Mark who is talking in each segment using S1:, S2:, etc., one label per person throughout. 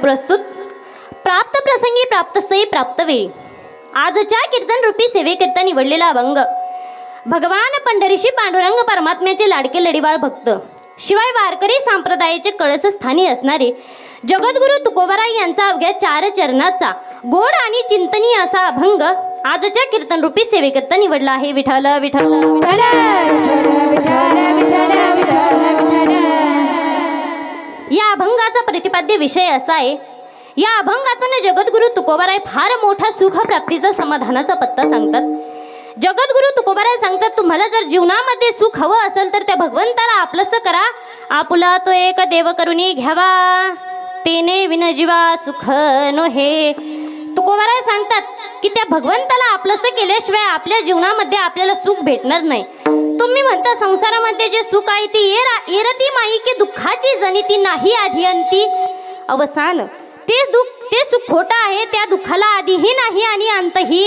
S1: प्रस्तुत प्राप्त प्रसंगी प्राप्तस्थळी प्राप्त वेळी आजच्या कीर्तन रूपी सेवेकरिता निवडलेला अभंग भगवान पंढरीशी पांडुरंग परमात्म्याचे लाडके लढीवाळ भक्त शिवाय वारकरी संप्रदायाचे कळसस्थानी असणारे जगद्गुरु तुकोबाराय यांचा अवघ्या 4 चरणाचा गोड आणि चिंतनीय असा अभंग आजच्या कीर्तन रूपी सेवेकरिता निवडला आहे. विठ्ठल विठ्ठल या अभंगाचा प्रतिपाद्य विषय असा आहे. या अभंगातून जगद्गुरु तुकोबाराय फार मोठा सुख प्राप्तीचा समाधानाचा पत्ता सांगतात. जगद्गुरु तुकोबाराय सांगतात, तुम्हाला जर जीवनामध्ये सुख हवं असेल तर त्या भगवंताला आपलंसं करा. आपुला तो एक देव करुणी घ्यावा, तेने विन जीवा सुख नोहे. तुकोबाराय सांगतात की त्या भगवंताला आपलंसं केल्याशिवाय आपल्या जीवनामध्ये आपल्याला सुख भेटणार नाही. तुम्ही म्हणता संसारामध्ये जे सुख आहे ती येरती माई की दुःखाची जनिती नाही आधी अंती अवसान. ते सुख खोटं आहे. त्या दुःखाला आधीही नाही आणि अंतही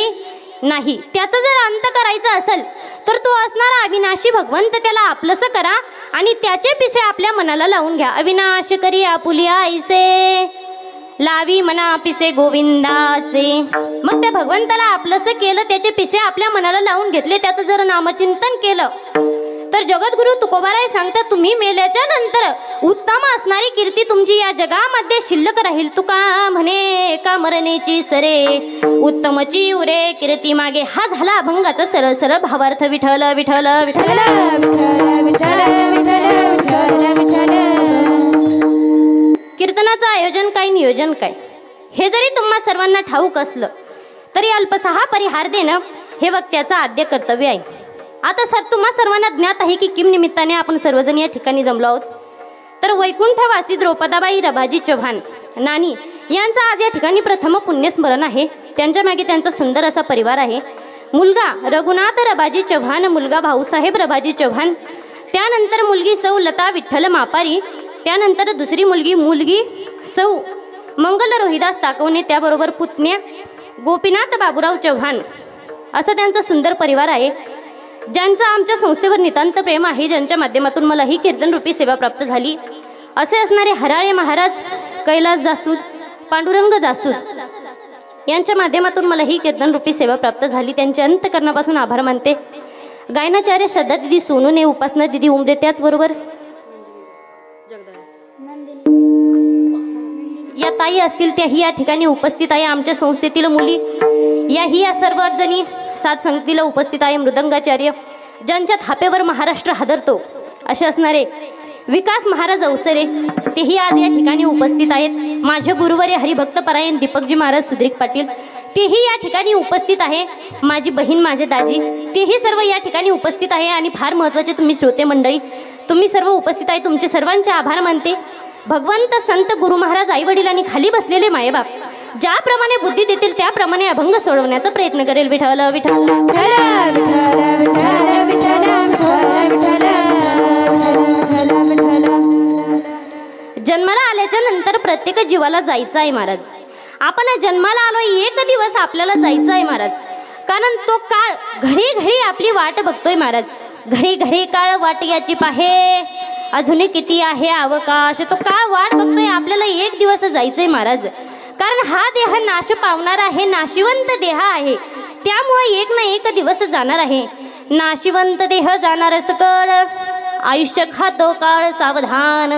S1: नाही. त्याचा जर अंत करायचा असेल तर तो असणारा अविनाशी भगवंत त्याला आपलंसं करा आणि त्याचे पिसे आपल्या मनाला लावून घ्या. अविनाश करी आपुलिया ऐसे लावी मना पिसे गोविंदाचे. मग त्या भगवंताला आपलंसं केलं, त्याचे पिसे आपल्या मनाला लावून घेतले, त्याचं जर नामचिंतन केलं तर जगद्गुरु तुकोबाराय सांगतात, तुम्ही मेल्याच्या नंतर उत्तम असणारी कीर्ती तुमची या जगामध्ये शिल्लक राहील. तुका म्हणे का मरणेची सरे उत्तमची उरे कीर्ती मागे. हा झाला अभंगाचा सरळ सरळ भावार्थ. विठ्ठल विठ्ठल विठ्ठल कीर्तनाचं आयोजन काय, नियोजन काय, हे जरी तुम्हा सर्वांना ठाऊक असलं तरी अल्पसा परिहार देणं हे वक्त्याचं आद्य कर्तव्य आहे. आता तुम्हा सर्वांना ज्ञात आहे की किम निमित्ताने आपण सर्वजण या ठिकाणी जमलो आहोत. तर वैकुंठवासी द्रौपदाबाई रबाजी चव्हाण नानी यांचं आज या ठिकाणी प्रथम पुण्यस्मरण आहे. त्यांच्या मागे त्यांचा सुंदर असा परिवार आहे. मुलगा रघुनाथ रबाजी चव्हाण, मुलगा भाऊसाहेब रबाजी चव्हाण, त्यानंतर मुलगी सौ लता विठ्ठल मापारी, त्यानंतर दुसरी मुलगी सौ मंगल रोहिदास ताकवणे, त्याबरोबर पुतण्या गोपीनाथ बाबूराव चव्हाण. असं त्यांचा सुंदर परिवार आहे, ज्यांचं आमच्या संस्थेवर नितांत प्रेम आहे, ज्यांच्या माध्यमातून मला ही कीर्तनरूपी सेवा प्राप्त झाली. असे असणारे हराळे महाराज, कैलास जासूद, पांडुरंग जासूद यांच्या माध्यमातून मला ही कीर्तनरूपी सेवा प्राप्त झाली. त्यांचे अंतकरणापासून आभार मानते. गायनाचार्य श्रद्धा दिदी सोनूने, उपासना दिदी उमरे, त्याचबरोबर या ताई असतील त्याही या ठिकाणी उपस्थित आहे. आमच्या संस्थेतील मुली याही या सर्व जणी साथ संगतीला उपस्थित आहे. मृदंगाचार्य ज्यांच्या थापेवर महाराष्ट्र हादरतो असे असणारे विकास महाराज अवसरे तेही आज या ठिकाणी उपस्थित आहेत. माझे गुरुवर्य हरिभक्तपरायण दीपकजी महाराज सुद्रिक पाटील तेही या ठिकाणी उपस्थित आहे. माझी बहीण, माझे दाजी तेही सर्व या ठिकाणी उपस्थित आहे. आणि फार महत्त्वाचे तुम्ही श्रोते मंडळी, तुम्ही सर्व उपस्थित आहे, तुमचे सर्वांचे आभार मानते. भगवंत, संत, गुरु महाराज, आई वडील आणि खाली बसलेले मायबाप ज्याप्रमाणे बुद्धी देतील त्याप्रमाणे अभंग सोडवण्याचा प्रयत्न करेल. विठ्ठल विठ्ठल जन्माला आल्याच्या नंतर प्रत्येक जीवाला जायचं आहे महाराज. आपण जन्माला आलो एक दिवस आपल्याला जायचं आहे महाराज. कारण तो काळ घडी घडी आपली वाट बघतोय महाराज. घडी घडी काळ वाट याची पाहे, अजून किती आहे अवकाश. तो काळ वाट बघतोय, आपल्याला एक दिवस जायचंय महाराज. कारण हा देह नाश पावणार आहे, नाशिवंत देह आहे, त्यामुळे एक ना एक दिवस जाणार आहे. नाशिवंत देह जाणार सकळ, आयुष्य खातो काळ सावधान.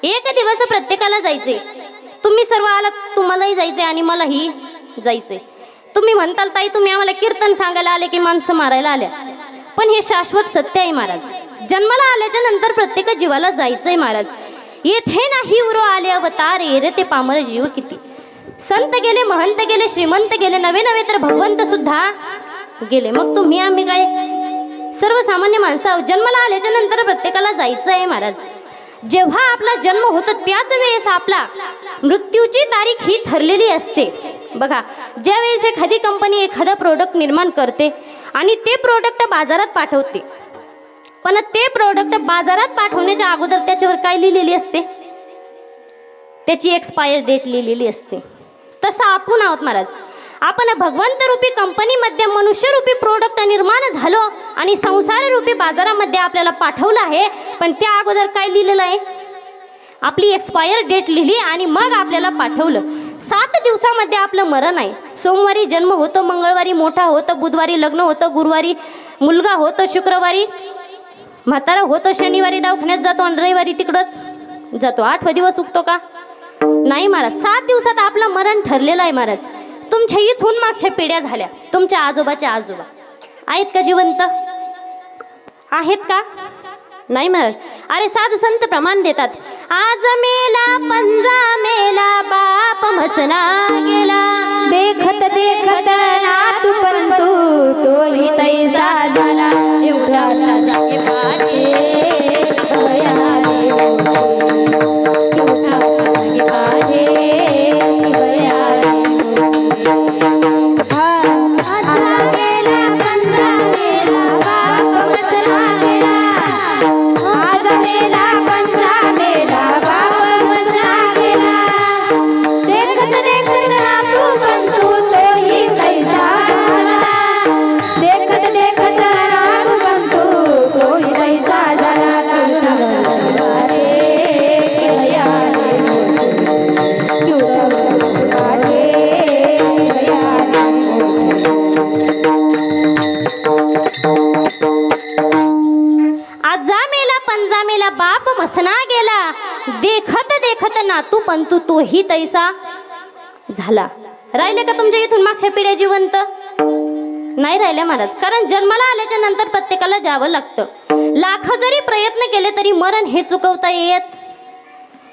S1: एक दिवस प्रत्येकाला जायचे. तुम्ही सर्व आलात, तुम्हालाही जायचे आणि मलाही जायचे. तुम्ही म्हणताल ताई तुम्ही आम्हाला कीर्तन सांगायला आले की माणसं मारायला आल्या, पण हे शाश्वत सत्य आहे महाराज. जन्माला आल्याच्या नंतर प्रत्येक जीवाला जायचंय महाराज. येथे नाही उरो आले अवतार, येरे ते पामर जीव किती. संत गेले, महंत गेले, श्रीमंत गेले, नवे नवे तर भगवंत सुद्धा गेले. मग तुम्ही आम्ही काय सर्वसामान्य माणसं आहोत. जन्माला आल्याच्या नंतर प्रत्येकाला जायचं आहे महाराज. जेव्हा आपला जन्म होतो त्याच वेळेस आपला मृत्यूची तारीख ही ठरलेली असते. बघा, ज्या वेळेस एखादी कंपनी एखादा प्रोडक्ट निर्माण करते आणि ते प्रोडक्ट बाजारात पाठवते, पण ते प्रोडक्ट बाजारात पाठवण्याच्या अगोदर त्याच्यावर काय लिहिलेली असते, त्याची एक्सपायर डेट लिहिलेली असते. तसं आपण आहोत महाराज. आपण भगवंत रूपी कंपनीमध्ये मनुष्य रूपी प्रोडक्ट निर्माण झालो आणि संसार रूपी बाजारामध्ये आपल्याला पाठवलं आहे, पण त्या अगोदर काय लिहिलेलं आहे, आपली एक्सपायर डेट लिहिली आणि मग आपल्याला पाठवलं. 7 दिवसामध्ये आपलं मरण आहे. सोमवारी जन्म होतो, मंगळवारी मोठा होतं, बुधवारी लग्न होतं, गुरुवारी मुलगा होतो, शुक्रवारी म्हातारा होतो, शनिवारी दवाखान्यात जातो आणि रविवारी तिकडंच जातो. 8वा दिवस उगतो का? नाही महाराज. 7 दिवसात आपलं मरण ठरलेलं आहे महाराज. तुमच्या इथून मागच्या पिढ्या झाल्या. तुमच्या आजोबाच्या आजोबा आहेत का जिवंत? आहेत का? नाही महाराज. अरे साधू संत प्रमाण देतात. आज मेला पंजा मेला बाप मसना गेला,
S2: देखत देखत नातू पंतू तोही तैसा झाला.
S1: एवढा जागे पाजे
S2: बयाले मोठे,
S1: एवढा जागे पाजे
S2: बयाले मोठे. आज गेला पंजा गेला बाप मसना गेला, आज गेला पंजा गेला बाप मसना गेला. देखत देखत नातू पंतू तोही तैसा झाला, देखत देखत नातू पंतू तोही तैसा झाला.
S1: आजा मेला पंजा मेला बाप मसना गेला, देखत देखत नातू पंतू तोही तैसा झाला. राहिले का तुमच्या इथून मागच्या पिढ्या जिवंत? नाही राहिल्या महाराज. कारण जन्माला आल्याच्या नंतर प्रत्येकाला जावं लागतं. लाख जरी प्रयत्न केले तरी मरण हे चुकवता येत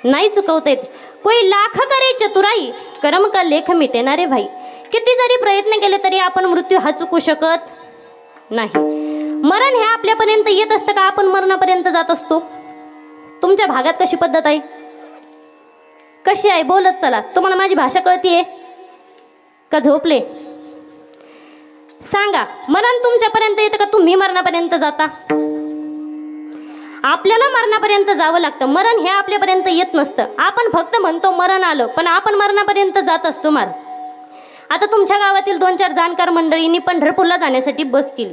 S1: नाही, चुकवता येत. कोई लाख करे चतुराई कर्म का लेख मिटेनारे भाई. किती जरी प्रयत्न केले तरी आपण मृत्यू हा चुकू शकत नाही. मरण हे आपल्यापर्यंत येत असतं का आपण मरणापर्यंत जात असतो? तुमच्या भागात कशी पद्धत आहे? कशी आहे? बोलत चला. तुम्हाला माझी भाषा कळतीये का झोपले? सांगा. मरण तुमच्यापर्यंत येतं का तुम्ही मरणापर्यंत जाता? आपल्याला मरणापर्यंत जावं लागतं. मरण हे आपल्यापर्यंत येत नसतं. आपण फक्त म्हणतो मरण आलं, पण आपण मरणापर्यंत जात असतो महाराज. आता तुमच्या गावातील 2-4 जाणकार मंडळींनी पंढरपूरला जाण्यासाठी बस केली.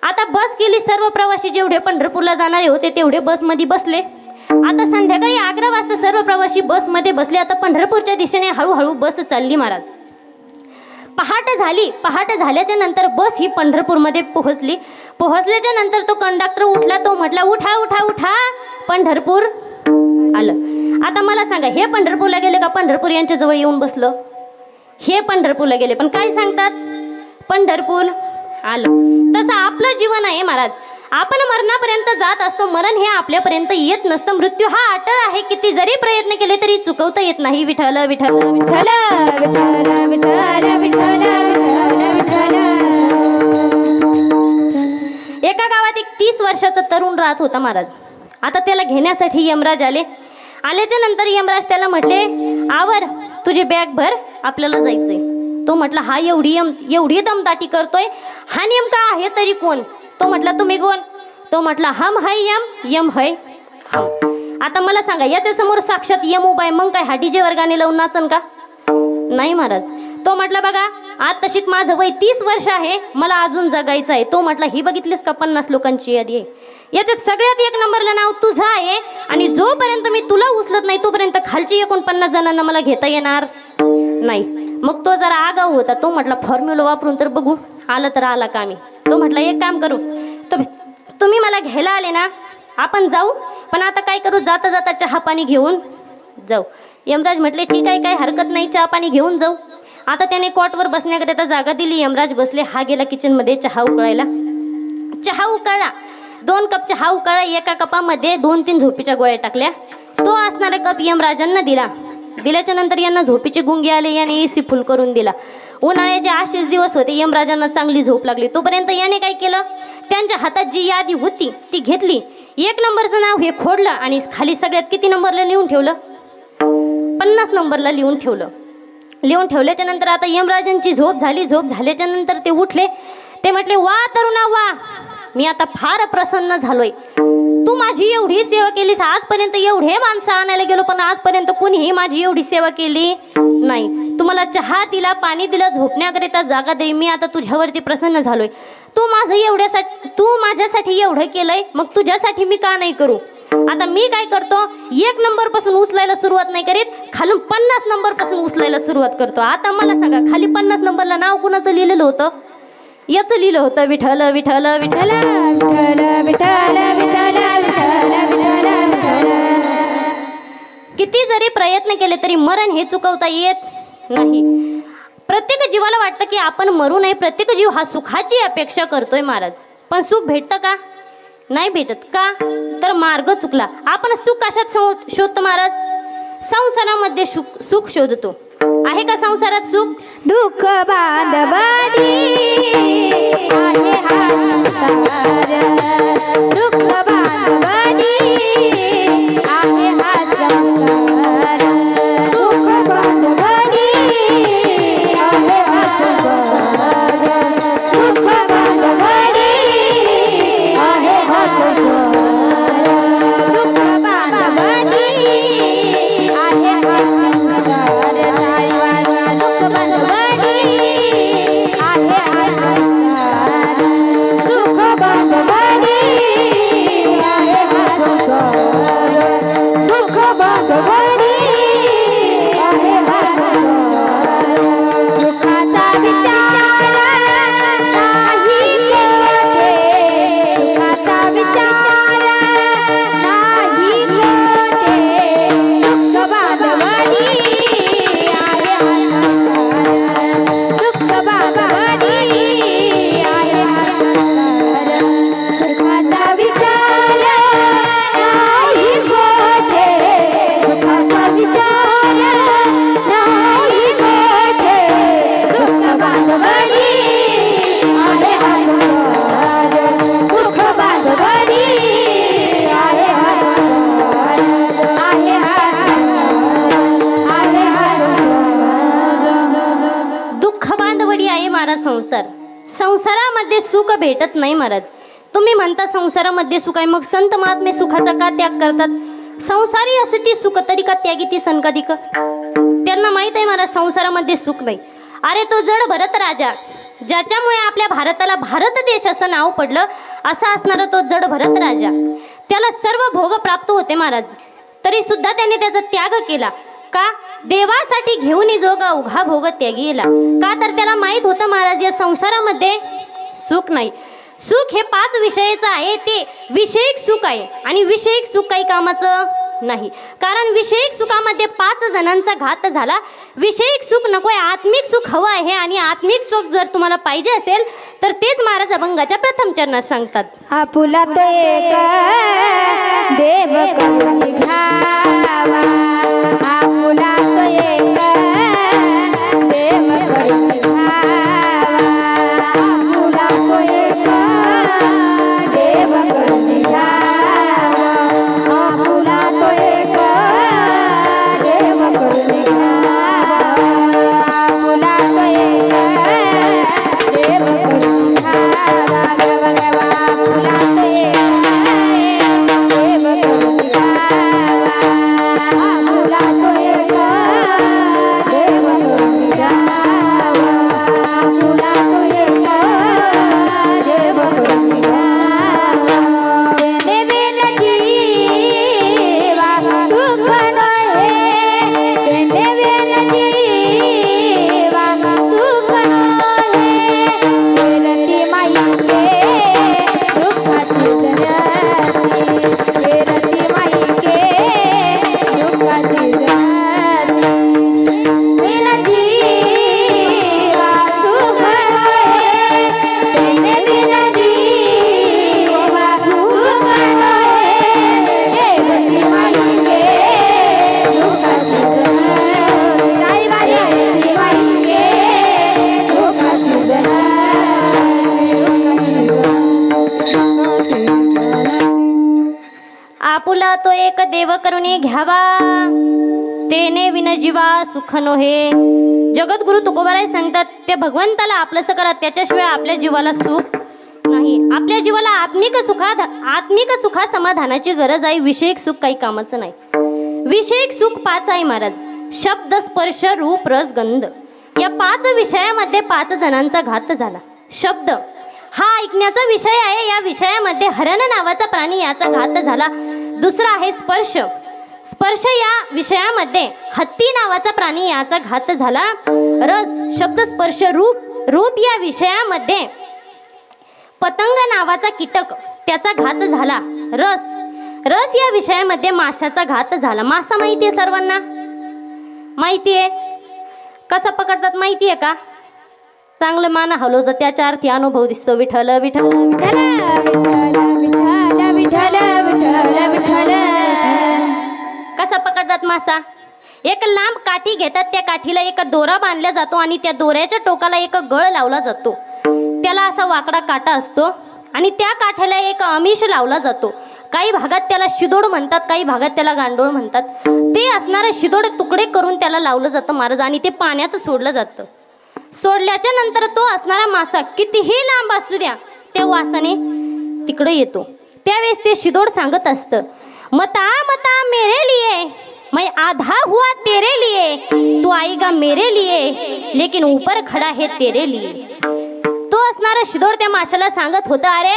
S1: आता बस केली. सर्व प्रवासी जेवढे पंढरपूरला जाणारे होते तेवढे बसमध्ये बसले. आता संध्याकाळी 11 वाजता सर्व प्रवासी बसमध्ये बसले. आता पंढरपूरच्या दिशेने हळूहळू बस चालली महाराज. पहाट झाली. पहाट झाल्याच्या नंतर बस ही पंढरपूरमध्ये पोहोचली. पोहोचल्याच्या नंतर तो कंडक्टर उठला. तो म्हटला उठा उठा उठा, पंढरपूर आलं. आता मला सांगा, हे पंढरपूरला गेले का पंढरपूर यांच्या जवळ येऊन बसलं? हे पंढरपूरला गेले, पण काय सांगतात? पंढरपूर आलं. तसं आपलं जीवन आहे महाराज. आपण मरणापर्यंत जात असतो. मरण हे आपल्यापर्यंत येत नसतं. मृत्यू हा अटळ आहे. किती जरी प्रयत्न केले तरी चुकवता येत नाही. विठ्ठल विठ्ठल विठ्ठल
S2: विठ्ठल विठ्ठल विठ्ठल विठ्ठल.
S1: एका गावात एक 30 वर्षाचा तरुण राहत होता महाराज. आता त्याला घेण्यासाठी यमराज आले. आल्याच्या नंतर यमराज त्याला म्हटले, आवर तुझी बॅग भर, आपल्याला जायचंय. तो म्हटला, हा एवढी दमदाटी करतोय, हा नेमका आहे तरी कोण? तो म्हटला, तुम्ही कोण? तो म्हटला, हम है यम, यम है हम. आता मला सांगा, याच्या समोर साक्षात यम उभा आहे, मग काय हा डीजे वर गाणे लावून नाचन का? नाही महाराज. तो म्हटला, बघा आता शिक, माझं वय 30 वर्ष आहे, मला अजून जगायचं आहे. तो म्हटला, ही बघितलीस का 50 लोकांची यादी आहे, याच्यात सगळ्यात 1 नंबरला नाव तुझं आहे, आणि जोपर्यंत मी तुला उचलत नाही तोपर्यंत खालची 49 जणांना मला घेता येणार नाही. मग तो जरा आगाऊ होता. तो म्हटला, फॉर्म्युला वापरून तर बघू, आलं तर आला का आम्ही. तो म्हटला, एक काम करू, तुम्ही मला घ्यायला आले ना, आपण जाऊ, पण आता काय करू, जाता जाता चहा पाणी घेऊन जाऊ. यमराज म्हटले, ठीक आहे, काही हरकत नाही, चहा पाणी घेऊन जाऊ. आता त्याने कॉटवर बसण्याकरिता जागा दिली. यमराज बसले. हा गेला किचनमध्ये चहा उकळायला. चहा उकळला. 2 कप चहा उकळला. एका कपामध्ये 2-3 झोपीच्या गोळ्या टाकल्या. तो असणारा कप यमराजांना दिला. दिल्याच्या नंतर यांना झोपीची गुंगी आली. याने एसी फुल करून दिला. उन्हाळ्याचे 8 दिवस होते. यमराजांना चांगली झोप लागली. तोपर्यंत याने काय केलं, त्यांच्या हातात जी यादी होती ती घेतली. 1 नंबरचं नाव हे खोडलं आणि खाली सगळ्यात किती नंबरला लिहून ठेवलं? 50 नंबरला लिहून ठेवलं. लिहून ठेवल्याच्या नंतर आता यमराजांची झोप झाली. झोप झाल्याच्या नंतर ते उठले. ते म्हटले, वा तरुणा वा, मी आता फार प्रसन्न झालोय. तू माझी एवढी सेवा केलीस. आजपर्यंत एवढे माणसं आणायला गेलो, पण आजपर्यंत कोणीही माझी एवढी सेवा केली नाही. तुम्हाला चहा दिला, पाणी दिलं, झोपण्याकरिता जागा दिली. मी आता तुझ्यावरती प्रसन्न झालोय. तू माझ्यासाठी एवढं केलंय, मग तुझ्यासाठी मी का नाही करू? आता मी काय करतो, 1 नंबर पासून उचलायला सुरुवात नाही करीत, खालून 50 नंबर पासून उचलायला सुरुवात करतो. आता मला सांगा, खाली 50 नंबरला नाव कुणाचं लिहिलेलं होतं? याचं लिहिलं होतं, विठ्ठल विठ्ठल विठ्ठल.
S2: विठ्ठल विठ्ठल विठ्ठल विठ्ठल विठ्ठल विठ्ठल.
S1: किती जरी प्रयत्न केले तरी मरण हे चुकवता येत नाही. प्रत्येक जीवाला वाटतं की आपण मरू नये, प्रत्येक जीव हा सुखाची अपेक्षा करतोय महाराज. पण सुख भेटतं का? नाही भेटत. का? तर मार्ग चुकला. आपण सुख कशात शोधतो महाराज? संसारामध्ये सुख शोधतो. आहे का संसारात सुख?
S2: दुःख बांधवाडी आहे हा संसार. दुःख बांधवाडी आहे हा संसार. दुःख बांधवाडी आहे हा संसार. दुःख बांधवाडी आहे हा संसार. दुःख बांधवाडी आहे हा संसार. दुःख बांधवाडी आहे हा संसार. दुःख बांधवाडी आहे हा संसार. दुःख बांधवाडी आहे हा संसार. सुखाचा विचार नाही कोठे. सुखाचा विचार नाही कोठे. दुःख बांधवाडी आहे हा संसार. दुःख बांधवाडी आहे हा संसार. सुखाचा विचार नाही कोठे. सुखाचा विचार नाही कोठे. दुःख बांधवाडी आहे हा संसार. दुःख बांधवाडी आहे हा संसार. आहे हा संसार. आहे हा संसार.
S1: दुःख बांधवडी आहे महाराज संसार. संसारामध्ये सुख भेटत नाही महाराज. तुम्ही म्हणता संसारामध्ये सुख आहे, मग संत महात्मे सुखाचा का त्याग करतात? संसारी असती सुख तरी का त्यागी ती सनकाधिक. त्यांना माहित आहे महाराज संसारामध्ये सुख नाही. अरे तो जड भरत राजा, ज्याच्यामुळे आपल्या भारताला भारत देश असं नाव पडलं, असा असणारा तो जड भरत राजा, त्याला सर्व भोग प्राप्त होते महाराज, तरी सुद्धा त्याने त्याचा त्याग केला. का? देवासाठी घेऊन जो उघा भोग त्यागी गेला. का? तर त्याला माहित होतं महाराज या संसारामध्ये सुख नाही. सुख हे 5 विषयाचं आहे, ते विषयिक सुख आहे. आणि विषयिक सुख काही कामाचं नाही, कारण विषयिक सुखामध्ये 5 जणांचा घात झाला. विषयिक सुख नकोय, आत्मिक सुख हवं आहे. आणि आत्मिक सुख जर तुम्हाला पाहिजे असेल तर तेच महाराज अभंगाच्या प्रथम चरणात सांगतात.
S2: आपुला तो एक देव करून घ्यावा. आपुला तो एक देव करून घ्यावा. आपुला तो एक देव करून घ्यावा. आपुला तो एक देव करून घ्यावा. आपुला तो एक देव करून घ्यावा. गवा गवा आपुला तो एक देव करून घ्यावा. आपुला तो एक देव करून घ्यावा. आपुला तो एक देव करून घ्यावा. देवेन जीवा सुख नये. देवेन जीवा सुख नये. वेरती माईके दुःखाची जरती. वेरती माईके दुःखाची जरती. देवेन जीवा सुख नये. देवेन जीवा सुख नये. वेरती माईके दुःखाची जरती. राई बाई वेरती माईके दुःखाची
S1: आपुला तो एक देव करुणी घ्यावा, तेने विन जीवा सुख नोहे. जगद्गुरु तुकोबाराय सांगतात, त्या भगवंताला आपलंसं करा, त्याच्याशिवाय आपल्या जीवाला सुख नाही. आपल्या जीवाला आत्मिक सुखा समाधानाची गरज आहे. विषयिक सुख काही कामाचं नाही. विषयिक सुख 5 आहे महाराज. शब्द, स्पर्श, रूप, रस, गंध. या 5 विषयामध्ये 5 जणांचा घात झाला. शब्द हा ऐकण्याचा विषय आहे. या विषयामध्ये हरण नावाचा प्राणी याचा घात झाला. दुसरा आहे स्पर्श. स्पर्श या विषयामध्ये हत्ती नावाचा प्राणी याचा घात झाला. रस शब्द स्पर्श. रूप या विषयामध्ये पतंग नावाचा कीटक त्याचा घात झाला. रस या विषयामध्ये माशाचा घात झाला. मासा माहिती आहे सर्वांना? माहिती आहे? कसा पकडतात माहिती आहे का? चांगलं मान हलवतं त्याच्या अर्थी अनुभव दिसतो. विठ्ठल विठ्ठल विठ्ठल
S2: विठ्ठल विठ्ठल विठ्ठल विठ्ठल.
S1: कसा पकडतात मासा? एक लांब काठी घेतात, त्या काठीला एक दोरा बांधला जातो आणि त्या दोऱ्याच्या टोकाला एक गळ लावला जातो. त्याला असा वाकडा काटा असतो आणि त्या काठ्याला एक आमिष लावला जातो. काही भागात त्याला शिदोड म्हणतात, काही भागात त्याला गांडोळ म्हणतात. ते असणारे शिदोड तुकडे करून त्याला लावलं जातं महाराज आणि ते पाण्यात सोडलं जातं. सोडल्याच्या नंतर तो असणारा मासा कितीही लांब असू द्या त्या वासाने तिकडे येतो. त्यावेळेस ते शिदोड सांगत असतं, मता मता मेरे लिए, मैं आधा हुआ तेरे लिए, तू आएगा मेरे लिए, लेकिन ऊपर खड़ा है तेरे लिए. तो असणारा शिदोड त्या माशाला सांगत होता, अरे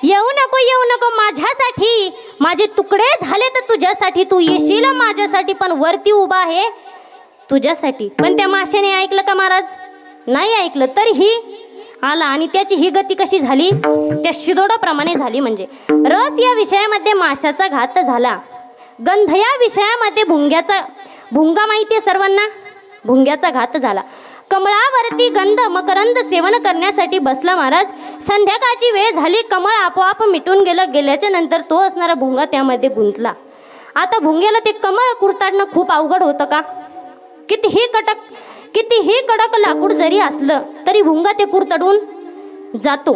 S1: येऊ नको माझ्यासाठी, माझे तुकडे झाले तर तुझ्यासाठी, तू येशील माझ्यासाठी, पण वरती उभा आहे तुझ्यासाठी. पण त्या माशाने ऐकलं का महाराज? नाही ऐकलं. तरीही आला आणि त्याची ही गती कशी झाली? त्या शिदोडाप्रमाणे झाली. म्हणजे रस या विषयामध्ये माशाचा घात झाला. गंध या विषयामध्ये भुंगा माहिती आहे सर्वांना? भुंग्याचा घात झाला. कमळावरती गंध मकरंद सेवन करण्यासाठी बसला महाराज. संध्याकाळची वेळ झाली, कमळ आपोआप मिटून गेल्याच्या नंतर तो असणारा भुंगा त्यामध्ये गुंतला. आता भुंग्याला ते कमळ कुरताडणं खूप अवघड होतं का? कितीही कडक लाकूड जरी असलं तरी भुंगा ते कुरतडून जातो.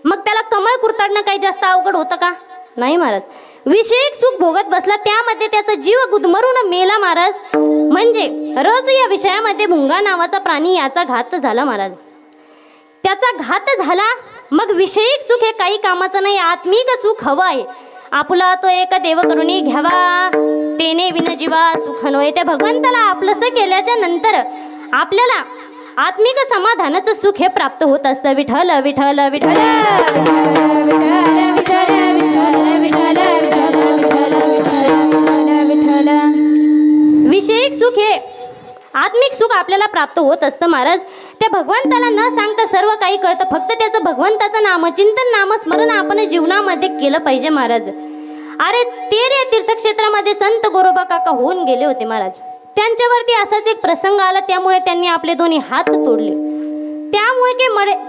S1: मग त्याला कमळ कुरताडणं काही जास्त अवघड होतं का? नाही महाराज. विषयिक सुख भोगत बसला, त्यामध्ये त्याचा जीव गुदमरून मेला महाराज. म्हणजे रस या विषयामध्ये भुंगा नावाचा प्राणी याचा घात झाला महाराज. त्याचा घात झाला. मग विषयिक सुख हे काही कामाचं नाही, आत्मिक सुख हवं आहे. आपुला तो एक देव करुणी घ्यावा, तेने विन जीवा सुख नोय. त्या भगवंताला आपलंसं केल्याच्या नंतर आपल्याला आत्मिक समाधानाचं सुख हे प्राप्त होत असतं. विठ्ठल विठ्ठल विठ्ठल विषयिक सुख हे आत्मिक सुख आपल्याला प्राप्त होत असतं महाराज. त्या भगवंताला न सांगता सर्व काही कळतं. फक्त त्याचं भगवंताचं नामचिंतन नामस्मरण आपण जीवनामध्ये केलं पाहिजे महाराज. अरे तेरे तीर्थक्षेत्रामध्ये संत गोरोबा काका होऊन गेले होते महाराज. त्यांच्यावरती असाच एक प्रसंग आला, त्यामुळे त्यांनी आपले दोन्ही हात तोडले.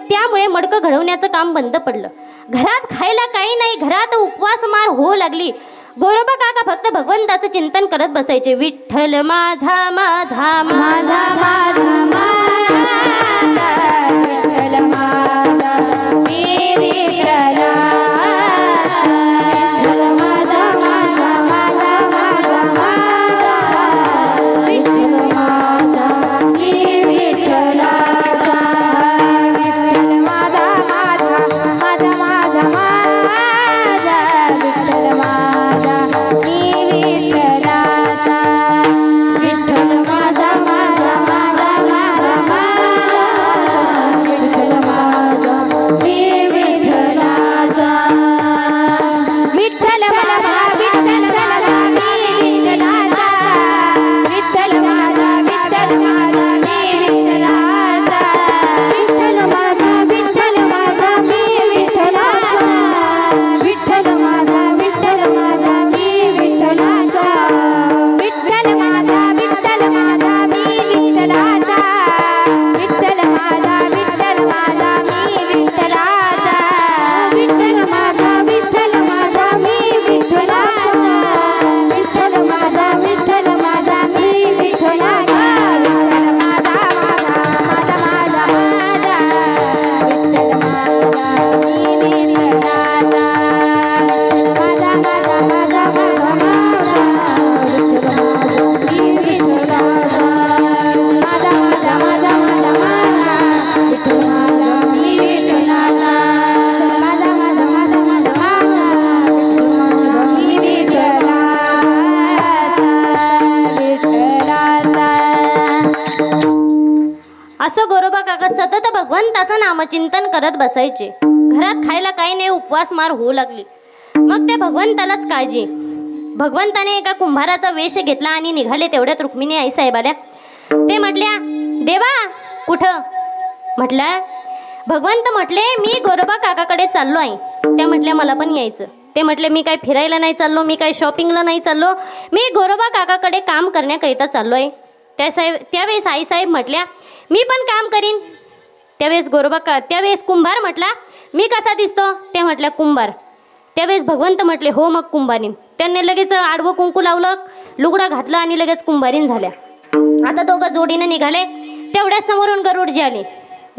S1: त्यामुळे मडकं घडवण्याचं काम बंद पडलं. घरात खायला काही नाही, घरात उपवास मार होऊ लागली. गोरोबा काका फक्त भगवंताचं चिंतन करत बसायचे. विठ्ठल माझा माझा माझा माझा माझा, विठ्ठल माझा मी विठ्ठला, विठ्ठल माझा माझा माझा माझा माझा, विठ्ठल माझा मी विठ्ठलाचा, विठ्ठल माझा माझा माझा माझा माझा, विठ्ठल माझा मी विठ्ठलाचा, विठ्ठल माझा माझा माझा माझा माझा, विठ्ठल माझा मी विठ्ठलाचा, विठ्ठल माझा विठ्ठल माझा मी विठ्ठलाचा, विठ्ठल माझा विठ्ठल माझा मी विठ्ठलाचा, विठ्ठल माझा विठ्ठल माझा मी विठ्ठलाचा, विठ्ठल माझा विठ्ठल माझा मी विठ्ठलाचा, विठ्ठल माझा विठ्ठल माझा मी विठ्ठलाचा, विठ्ठल माझा विठ्ठल माझा मी विठ्ठलाचा, विठ्ठल माझा विठ्ठल माझा मी विठ्ठलाचा, विठ्ठल माझा विठ्ठल माझा मी विठ्ठलाचा, विठ्ठल माझा माझा माझा माझा माझा, विठ्ठल माझा मी विठ्ठलाचा, माझा माझा माझा माझा माझा, विठ्ठल माझा मी विठ्ठलाचा, माझा माझा माझा माझा माझा, विठ्ठल माझा मी विठ्ठलाचा, माझा माझा माझा माझा माझा, विठ्ठल माझा मी विठ्ठलाचा. असं गोरोबा काका सतत भगवंताचं नामचिंतन करत बसायचे. घरात खायला काही नाही, उपवास मार होऊ लागली. मग त्या भगवंतालाच काळजी, भगवंताने एका कुंभाराचा वेश घेतला आणि निघाले. तेवढ्यात रुक्मिणी आई साहेब आल्या. ते म्हटल्या, देवा कुठं? म्हटलं भगवंत म्हटले मी गोरोबा काकाकडे चाललो आहे. त्या म्हटल्या मला पण यायचं. ते म्हटले मी काय फिरायला नाही चाललो, मी काय शॉपिंगला नाही चाललो, मी गोरोबा काकाकडे काम करण्याकरिता चाललो आहे. त्यावेळेस आईसाहेब म्हटल्या मी पण काम करीन. त्यावेळेस कुंभार म्हटला मी कसा दिसतो? ते म्हटल्या कुंभार. त्यावेळेस भगवंत म्हटले हो मग कुंभारीन. त्यांनी लगेच आडवं कुंकू लावलं, लुगडा घातला आणि लगेच कुंभारीन झाल्या. आता दोघं जोडीनं निघाले. तेवढ्याच समोरून गरुडजी आले.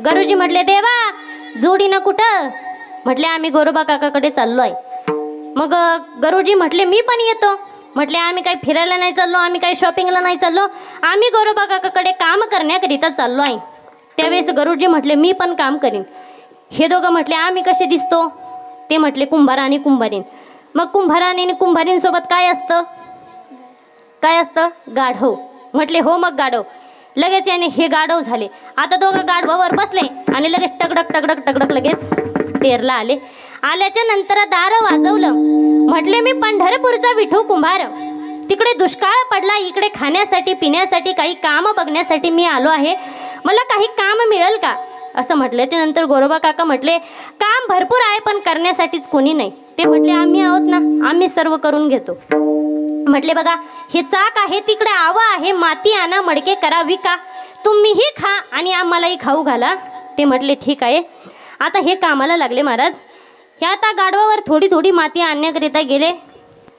S1: गरुडजी म्हटले देवा जोडीनं कुठं? म्हटले आम्ही गोरोबा काकाकडे चाललो आहे. मग गरुडजी म्हटले मी पण येतो. म्हटले आम्ही काही फिरायला नाही चाललो, आम्ही काही शॉपिंगला नाही चाललो, आम्ही गोरोबा काकाकडे काम करण्याकरिता चाललो आहे. त्यावेळेस गरुडजी म्हटले मी पण काम करीन. हे दोघं म्हटले आम्ही कसे दिसतो? ते म्हटले कुंभार आणि कुंभारीन. मग कुंभाराने आणि कुंभारींसोबत काय असतं? काय असतं? गाढव. म्हटले हो मग गाढव. लगेच याने हे गाढव झाले. आता दोघं गाढवावर बसले आणि लगेच टगडक टगडक टगडक लगेच तेरला आले. आल्याच्या नंतर दार वाजवलं. म्हटले मी पंढरपूरचा विठू कुंभार, तिकडे दुष्काळ पडला, इकडे खाण्यासाठी पिण्यासाठी काही काम बघण्यासाठी मी आलो आहे, मला काही काम मिळेल का? असं म्हटल्याच्या नंतर गोरोबा काका म्हटले काम भरपूर आहे पण करण्यासाठीच कोणी नाही. ते म्हटले आम्ही आहोत ना, आम्ही सर्व करून घेतो. म्हटले बघा हे चाक आहे, तिकडे आवा आहे, माती आणा, मडके करा, विका, तुम्हीही खा आणि आम्हालाही खाऊ घाला. ते म्हटले ठीक आहे. आता हे कामाला लागले महाराज. हे आता गाढवावर थोडी थोडी माती आणण्याकरिता गेले.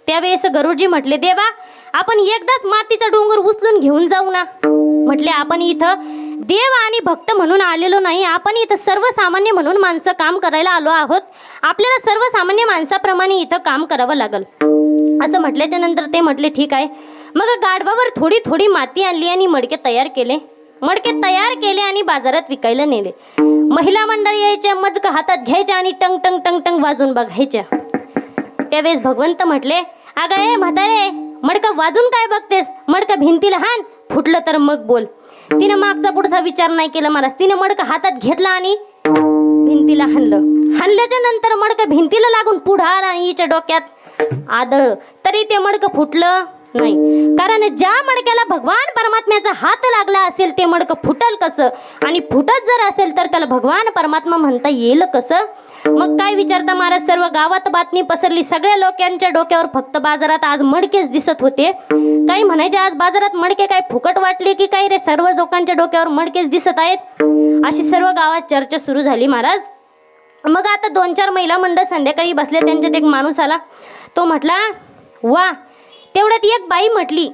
S1: त्यावेळेस गरुडजी म्हटले देवा आपण एकदाच मातीचा डोंगर उचलून घेऊन जाऊ ना. म्हटले आपण इथं देव आणि भक्त म्हणून आलेलो नाही, आपण इथं सर्वसामान्य म्हणून माणसं काम करायला आलो आहोत. आपल्याला सर्वसामान्य माणसाप्रमाणे इथं काम करावं लागल. असं म्हटल्याच्या नंतर ते म्हटले ठीक आहे. मग गाढवावर थोडी थोडी माती आणली आणि मडके तयार केले. मडके तयार केले आणि बाजारात विकायला नेले. महिला मंडळी यायच्या, मडकं हातात घ्यायच्या आणि टंग टंग टंग टंग वाजून बघायच्या. त्यावेळेस भगवंत म्हटले अगं ए म्हातारे, मडकं वाजून काय बघतेस? मडकं भिंतीला हाण, फुटलं तर मग बोल. तिने मागचा पुढचा विचार नाही केला महाराज. तिने मडकं हातात घेतला आणि भिंतीला हाणलं. हाणल्याच्या नंतर मडकं भिंतीला लागून पुढं आला आणि हिच्या डोक्यात आदळलं. तरी ते मडकं फुटलं नाही. कारण ज्या मडक्याला भगवान परमात्म्याचा हात लागला असेल ते मडकं फुटल कसं? आणि फुटत जर असेल तर त्याला भगवान परमात्मा म्हणता येईल कसं? मग काय विचारता महाराज, सर्व गावात बातमी पसरली. सगळ्या लोकांच्या डोक्यावर फक्त बाजारात आज मडकेच दिसत होते. काही म्हणायचे आज बाजारात मडके काय फुकट वाटले की काय रे, सर्व लोकांच्या डोक्यावर मडकेच दिसत आहेत. अशी सर्व गावात चर्चा सुरू झाली महाराज. मग आता 2-4 महिला मंडळ संध्याकाळी बसले. त्यांच्यात एक माणूस आला. तो म्हटला वा. तेवढ्यात एक बाई म्हटली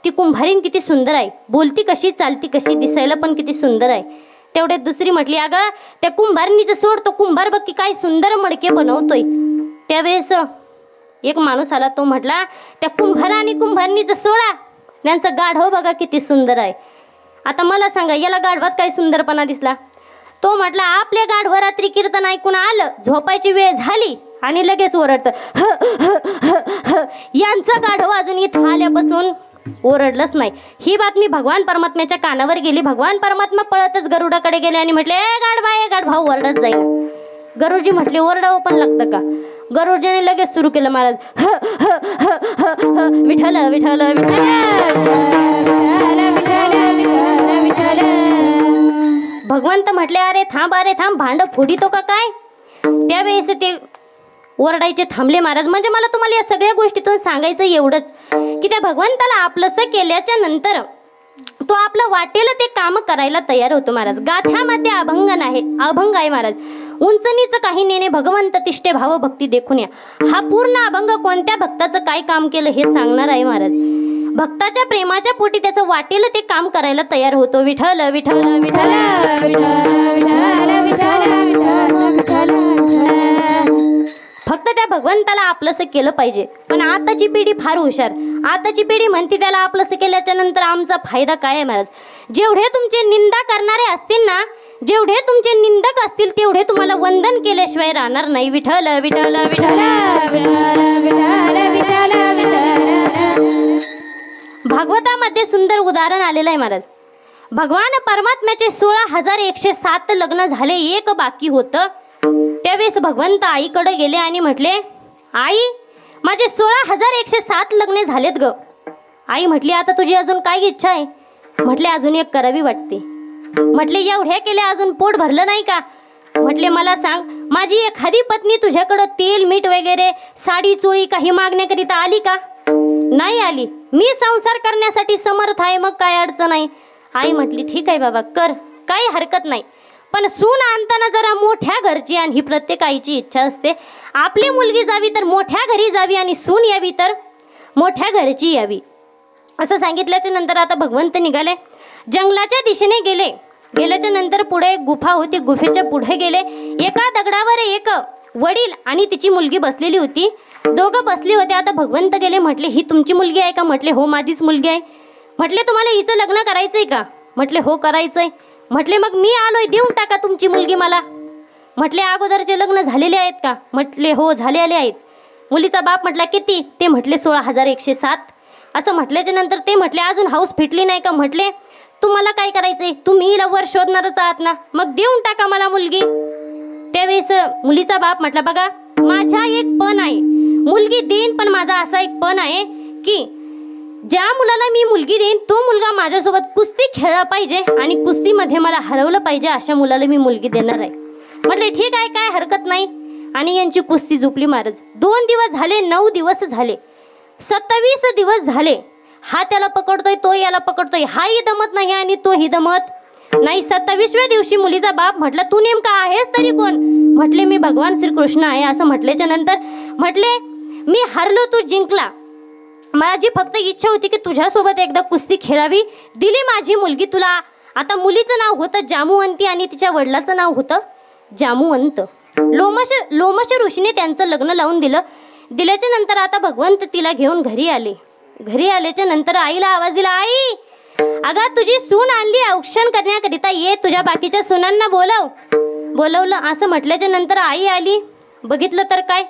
S1: ती कुंभारीन किती सुंदर आहे, बोलती कशी, चालती कशी, दिसायला पण किती सुंदर आहे. तेवढ्यात दुसरी म्हटली अगं त्या कुंभारणीचं सोड, तो कुंभार बघ की काय सुंदर मडके बनवतोय. त्यावेळेस एक माणूस आला. तो म्हटला त्या कुंभार आणि कुंभारणीचं सोडा, त्यांचं गाढव बघा किती सुंदर आहे. आता मला सांगा याला गाढवात काय सुंदरपणा दिसला? तो म्हटला आपल्या गाढव रात्री कीर्तन ऐकून आलं, झोपायची वेळ झाली आणि लगेच ओरडतं ह ह ह ह. यांचं गाढव अजून इथं आल्यापासून ओरडलंच नाही. ही बातमी भगवान परमात्म्याच्या कानावर गेली. भगवान परमात्मा पळतच गरुडाकडे गेले आणि म्हटले ए गाढवा ओरडत जाईल. गरुडजी म्हटले ओरडावं पण लागतं का? गरुडजीने लगेच सुरू केलं महाराज ह ह ह ह ह. विठ्ठल विठ्ठल विठ्ठल. भगवंत म्हटले अरे थांब भांड फोडितो का काय? त्यावेळेस ते ओरडायचे थांबले महाराज. म्हणजे मला तुम्हाला या सगळ्या गोष्टीतून सांगायचं एवढंच की त्या भगवंताला आपलंसं केल्याच्या नंतर तो आपलं वाटेल ते काम करायला तयार होतो महाराज. गाथ्यामध्ये अभंग आहे महाराज. उंच नीच काही नेणे भगवंत तिष्ठे भाव भक्ती देखून या. हा पूर्ण अभंग कोणत्या भक्ताचं काय काम केलं हे सांगणार आहे महाराज. भक्ताच्या प्रेमाच्या पोटी त्याचं वाटेल ते काम करायला तयार होतो. विठ्ठल विठ्ठल विठ्ठल फक्त त्या भगवंताला आपलंसं केलं पाहिजे. पण आताची पिढी फार हुशार. आताची पिढी म्हणते त्याला आपलंसं केल्याच्या नंतर आमचा फायदा काय आहे महाराज? जेवढे तुमचे निंदा करणारे असतील ना, जेवढे तुमचे निंदक असतील तेवढे तुम्हाला वंदन केल्याशिवाय राहणार नाही. विठ्ठल विठ्ठल विठ्ठल. भागवतामध्ये सुंदर उदाहरण आलेलं आहे महाराज. भगवान परमात्म्याचे 16,107 लग्न झाले, एक बाकी होतं. त्यावेळेस भगवंत आईकडे गेले आणि म्हटले आई माझे 16,107 लग्ने झालेत ग. आई म्हटली आता तुझी अजून काय इच्छा आहे? म्हटले अजून एक करावी वाटते. म्हटले एवढ्या केल्या अजून पोट भरलं नाही का? म्हटले मला सांग, माझी एखादी पत्नी तुझ्याकडं तेल मीठ वगैरे साडी चोळी काही मागण्याकरिता आली का? नाही आली. मी संसार करण्यासाठी समर्थ आहे, मग काय अडचण आहे. आई म्हटली ठीक आहे बाबा कर, काही हरकत नाही, पण सून आणताना जरा मोठ्या घरची आण. ही प्रत्येक आईची इच्छा असते. आपली मुलगी जावी तर मोठ्या घरी जावी आणि सून यावी तर मोठ्या घरची यावी. असं सांगितल्याच्या नंतर आता भगवंत निघाले, जंगलाच्या दिशेने गेले. गेल्याच्या नंतर पुढे एक गुफा होती. गुफेच्या पुढे गेले. एका दगडावर एक वडील आणि तिची मुलगी बसलेली होती. दोघं बसले होते. आता भगवंत गेले. म्हटले ही तुमची मुलगी आहे का? म्हटले हो माझीच मुलगी आहे. म्हटले तुम्हाला हिचं लग्न करायचंय का? म्हटले हो करायचंय. म्हटले मग मी आलोय, देऊन टाका तुमची मुलगी मला. म्हटले अगोदरचे लग्न झालेले आहेत का? म्हटले हो झालेले आहेत. मुलीचा बाप म्हटला किती? ते म्हटले 16,107. असं म्हटल्याच्या नंतर ते म्हटले अजून हाऊस फिटली नाही का? म्हटले तुम्हाला काय करायचंय? तुम्ही हिला वर शोधणारच आहात ना, मग देऊन टाका मला मुलगी. त्यावेळेस मुलीचा बाप म्हटला बघा माझा एक पण आहे, मुलगी देईन, पण माझा असा एक पण आहे की ज्या मुलाला मी मुलगी देईन तो मुलगा माझ्यासोबत कुस्ती खेळला पाहिजे आणि कुस्तीमध्ये मला हरवलं पाहिजे, अशा मुलाला मी मुलगी देणार आहे. म्हटले ठीक आहे, काय हरकत नाही. आणि यांची कुस्ती झोपली महाराज. 2 दिवस झाले, 9 दिवस झाले, 27 दिवस झाले. हा त्याला पकडतोय, तो याला पकडतोय, हाही दमत नाही आणि तोही दमत नाही. 27व्या दिवशी मुलीचा बाप म्हटला तू नेमका आहेस तरी कोण? म्हटले मी भगवान श्रीकृष्ण आहे. असं म्हटल्याच्या नंतर म्हटले मी हरलो, तू जिंकला. माझी फक्त इच्छा होती की तुझ्यासोबत एकदा कुस्ती खेळावी. दिली माझी मुलगी तुला. आता मुलीचं नाव होतं जामुवंती आणि तिच्या वडिलाचं नाव होतं जामुवंत. लोमश ऋषीने त्यांचं लग्न लावून दिलं. दिल्याच्या नंतर आता भगवंत तिला घेऊन घरी आले. घरी आल्याच्या नंतर आईला आवाज दिला, आई अगं तुझी सून आणली औक्षण करण्याकरिता, ये तुझ्या बाकीच्या सुनांना बोलव. बोलवलं. असं म्हटल्याच्या नंतर आई आली. बघितलं तर काय?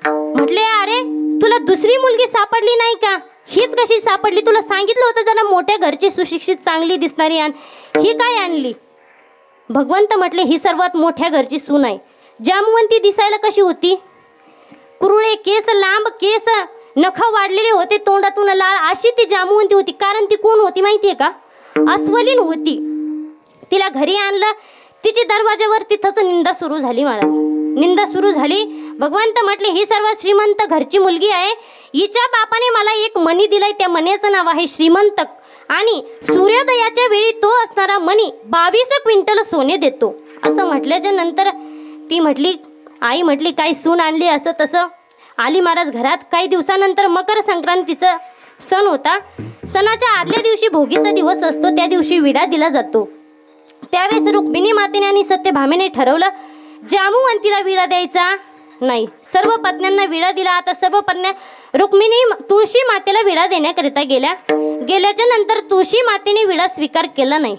S1: म्हटले अरे तुला दुसरी मुलगी सापडली नाही का? हीच कशी सापडली? तुला सांगितलं होतं जरा मोठ्या घरची सुशिक्षित चांगली दिसणारी आण, ही काय आणली? भगवंत म्हटले ही सर्वात मोठ्या घरची सून आहे. जामवंती दिसायला कशी होती? कुरुळे केस, लांब केस, नख वाढलेले होते, तोंडातून लाळ, अशी ती जामवंती होती. कारण ती कोण होती माहितीये का? अस्वलीन होती. तिला घरी आणलं. तिची दरवाजावर तिथंच निंदा सुरू झाली. मला निंदा सुरू झाली. भगवंत म्हटले ही सर्वात श्रीमंत घरची मुलगी आहे. हिच्या बापाने मला एक मणी दिलाय, त्या मण्याचं नाव आहे श्रीमंतक आणि सूर्योदयाच्या वेळी तो असणारा मणी 22 क्विंटल सोने देतो. असं म्हटल्याच्या नंतर ती म्हटली, आई म्हटली काय सून आणली? असं तसं आली महाराज घरात. काही दिवसानंतर मकर संक्रांतीचा सण होता. सणाच्या आदल्या दिवशी भोगीचा दिवस असतो. त्या दिवशी विडा दिला जातो. त्यावेळेस रुक्मिणी मातेने आणि सत्यभामेने ठरवलं जामुवंतीला विडा द्यायचा नाही. सर्व पत्न्यांना विडा दिला. आता सर्व पत्न्या रुक्मिणी तुळशी मातेला विडा देण्याकरिता गेल्याच्या नंतर तुळशी मातेने विडा स्वीकार केला नाही.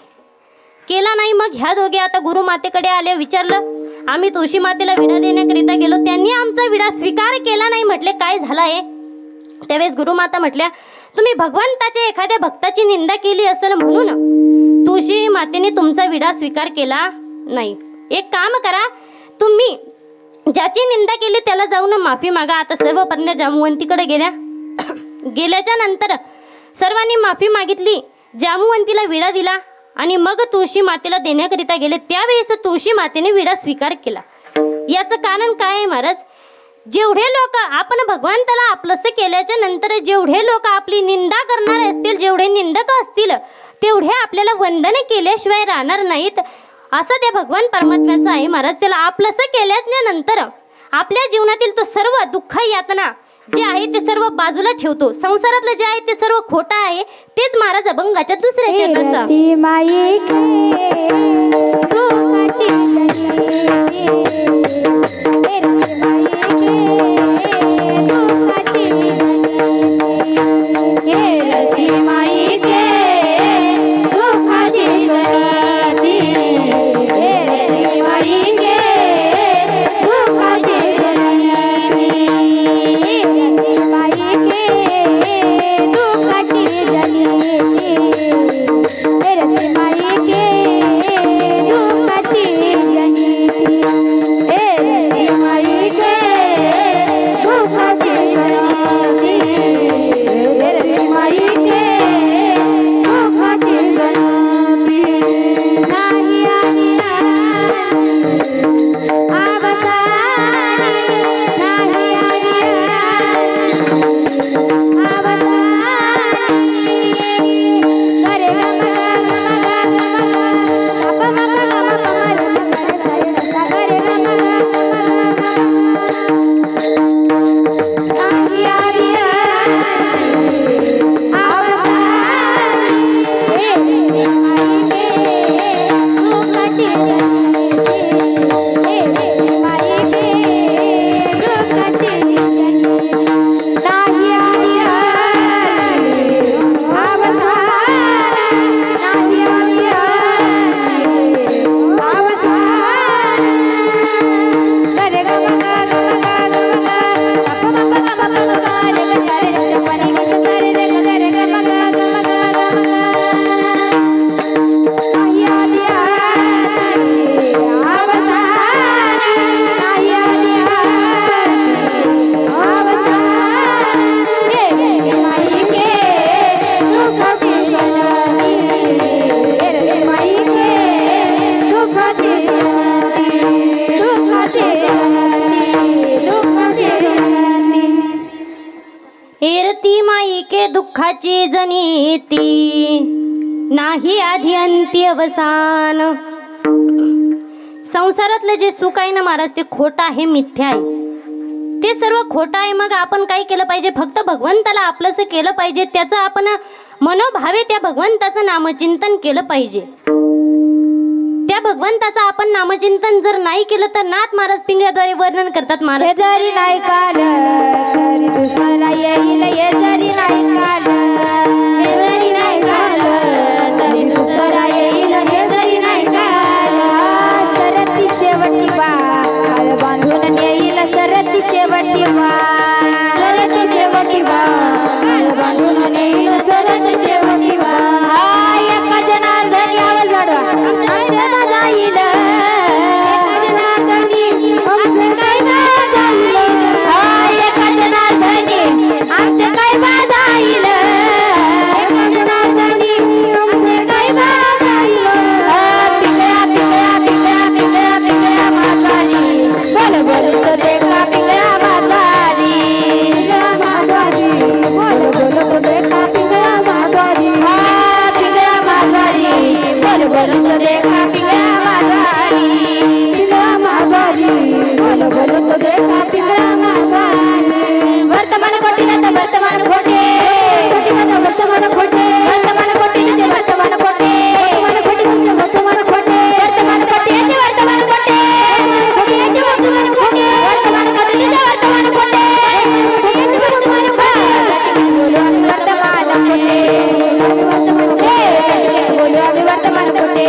S1: मग ह्या दोघे आता गुरु मातेकडे आले. विचारलं आम्ही तुळशी मातेला विडा देण्याकरिता गेलो, त्यांनी आमचा विडा स्वीकार केला नाही. म्हटले काय झालं आहे? त्यावेळेस गुरुमाता म्हटल्या तुम्ही भगवंताच्या एखाद्या भक्ताची निंदा केली असेल म्हणून तुळशी मातेने तुमचा विडा स्वीकार केला नाही. एक काम करा, तुम्ही ज्याची निंदा केली त्याला जाऊन माफी मागा. आता सर्व पत्न्या जामुवंतीकडे गेल्याच्या नंतर सर्वांनी माफी मागितली. जामुवंतीला विडा दिला आणि मग तुळशी मातेला देण्याकरिता गेले. त्यावेळेस तुळशी मातेने विडा स्वीकार केला. याचं कारण काय आहे महाराज? जेवढे लोक आपण भगवंताला आपलंसं केल्याच्या नंतर जेवढे लोक आपली निंदा करणार असतील, जेवढे निंदक असतील, तेवढे आपल्याला वंदन केल्याशिवाय राहणार नाहीत. असं त्या भगवान परमात्म्याचं आहे महाराज. त्याला आपलंसं केल्याच्या नंतर आपल्या जीवनातील तो सर्व दुःख यातना जे आहे ते सर्व बाजूला ठेवतो. संसारातलं जे आहे ते सर्व खोटं आहे. तेच महाराज अभंगाच्या दुसऱ्या चरणाचा
S2: माई
S1: हेरती माईके दुःखाची जनिती नाही आधी अंती अवसान. संसारातलं जे सुख आहे ना महाराज ते खोटं आहे, मिथ्या आहे, ते सर्व खोटं आहे. मग आपण काय केलं पाहिजे? फक्त भगवंताला आपलंसं केलं पाहिजे. त्याचं आपण मनोभावे त्या भगवंताचं नामचिंतन केलं पाहिजे. त्या भगवंताचं आपण नामचिंतन जर नाही केलं तर नाथ महाराज पिंगळ्याद्वारे वर्णन करतात.
S2: हे
S1: महाराज
S2: जरी नाही काल तरी दुसरा येईल. हे जरी नाही काल, हे जरी नाही काल तरी दुसरा येईल. हे जरी नाही काल सरती शेवटी बाळ बांधून नेईल. सरती शेवटी बाळ, सरती शेवटी बाळ बांधून नेईल. सरती शेवटी बाळ एका जनार्दनी आवाज वाढवा. जाईल एका जनार्दनी आमचं काय जाईल. एका जनार्दनी आमचं काय जाईल. एका जनार्दनी आमचं काय जाईल. पिंगळा पिंगळा पिंगळा पिंगळा पिंगळा म्हातारी बोल बोल तो देखा. पिंगळा म्हातारी, पिंगळा म्हातारी बोल बोल तो देखा. पिंगळा म्हातारी, पिंगळा म्हातारी बोल बोल तो देखा. पिंगळा म्हातारी, पिंगळा म्हातारी बोल बोल तो देखा. पिंगळा म्हातारी वर्तमान कोटीला तर वर्तमान खोटे, कोटीला वर्तमान खोटे. वर्तमान कोटीचे वर्तमान खोटे, वर्तमान कोटीचे वर्तमान खोटे. वर्तमान कोटीचे वर्तमान खोटे, कोटीचे वर्तमान खोटे. वर्तमान कोटीचे वर्तमान खोटे, कोटीचे वर्तमान खोटे. बोलू आम्ही वर्तमान खोटे, बोलू आम्ही वर्तमान खोटे.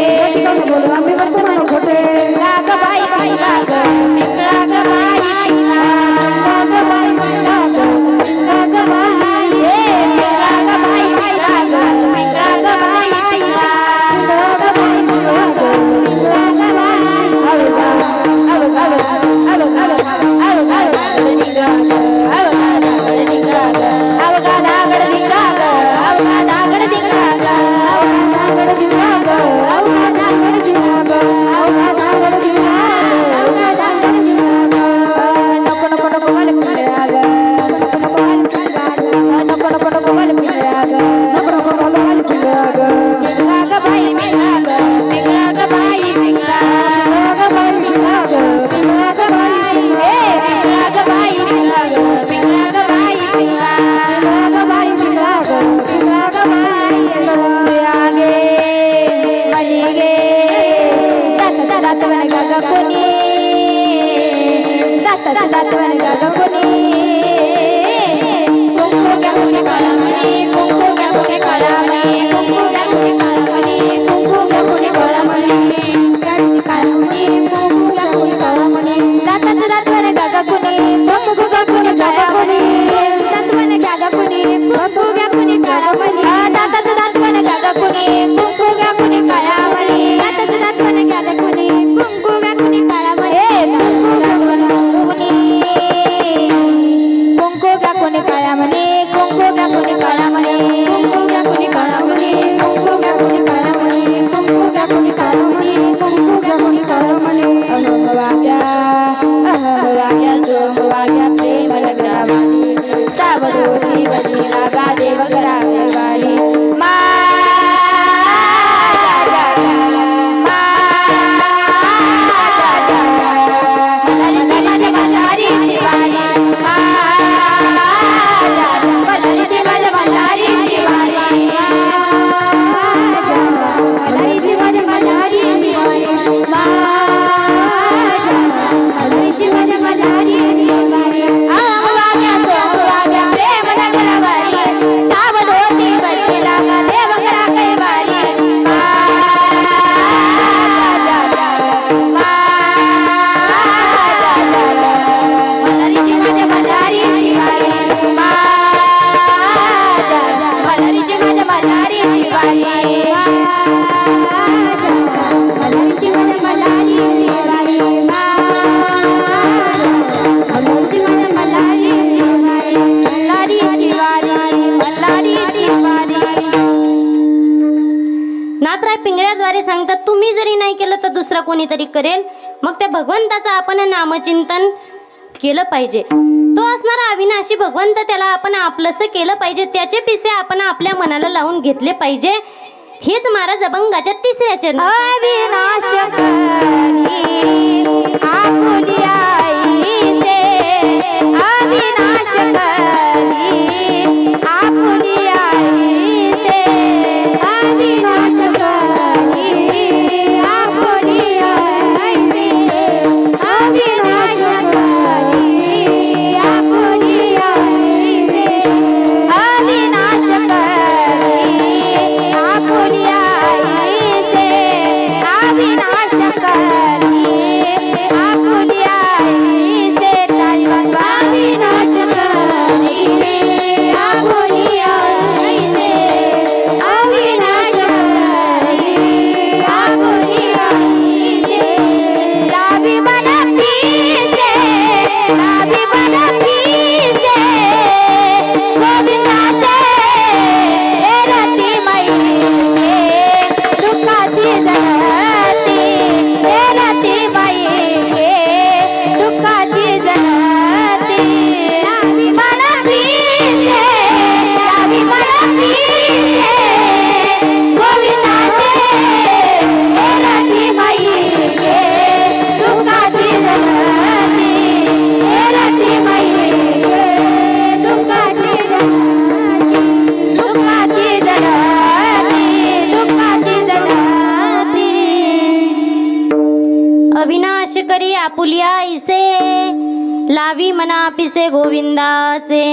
S1: नाथराय पिंगळ्याद्वारे सांगतात, तुम्ही जरी नाही केलं तर दुसरा कोणीतरी करेल. मग त्या भगवंताचं आपण नामचिंतन केलं पाहिजे. तो असणारा अविनाशी भगवंत, त्याला आपण आपलंसं केलं पाहिजे. त्याचे पिसे आपण आपल्या मनाला लावून घेतले पाहिजे. हेच महाराज अभंगाच्या 3ऱ्या चरणात
S2: अविनाशकारी आपुलिया इथे, अविनाशकारी आपुलिया इथे, अविनाशकारी आपुलिया इथे, अविनाशकारी आपुलिया इथे, अविनाशकारी आपुलिया इथे, अविनाशकारी आपुलिया इथे, अविनाशकारी आपुलिया इथे, अविनाशकारी आपुलिया इथे, लाभी मन पीसे, लाभी मन पीसे, गोविंदाचे रती मैये दुःखाची जनती, रती मैये दुःखाची जनती, लाभी मन पीसे, लाभी मन पीसे, गोविंदाचे रती मैये दुःखाची जनती, रती मैये दुःखाची जनती, दुःखाची जनती, दुःखाची जनती.
S1: अविनाश करी आपुलिया इसे, लावी मना पिसे गोविंदाचे.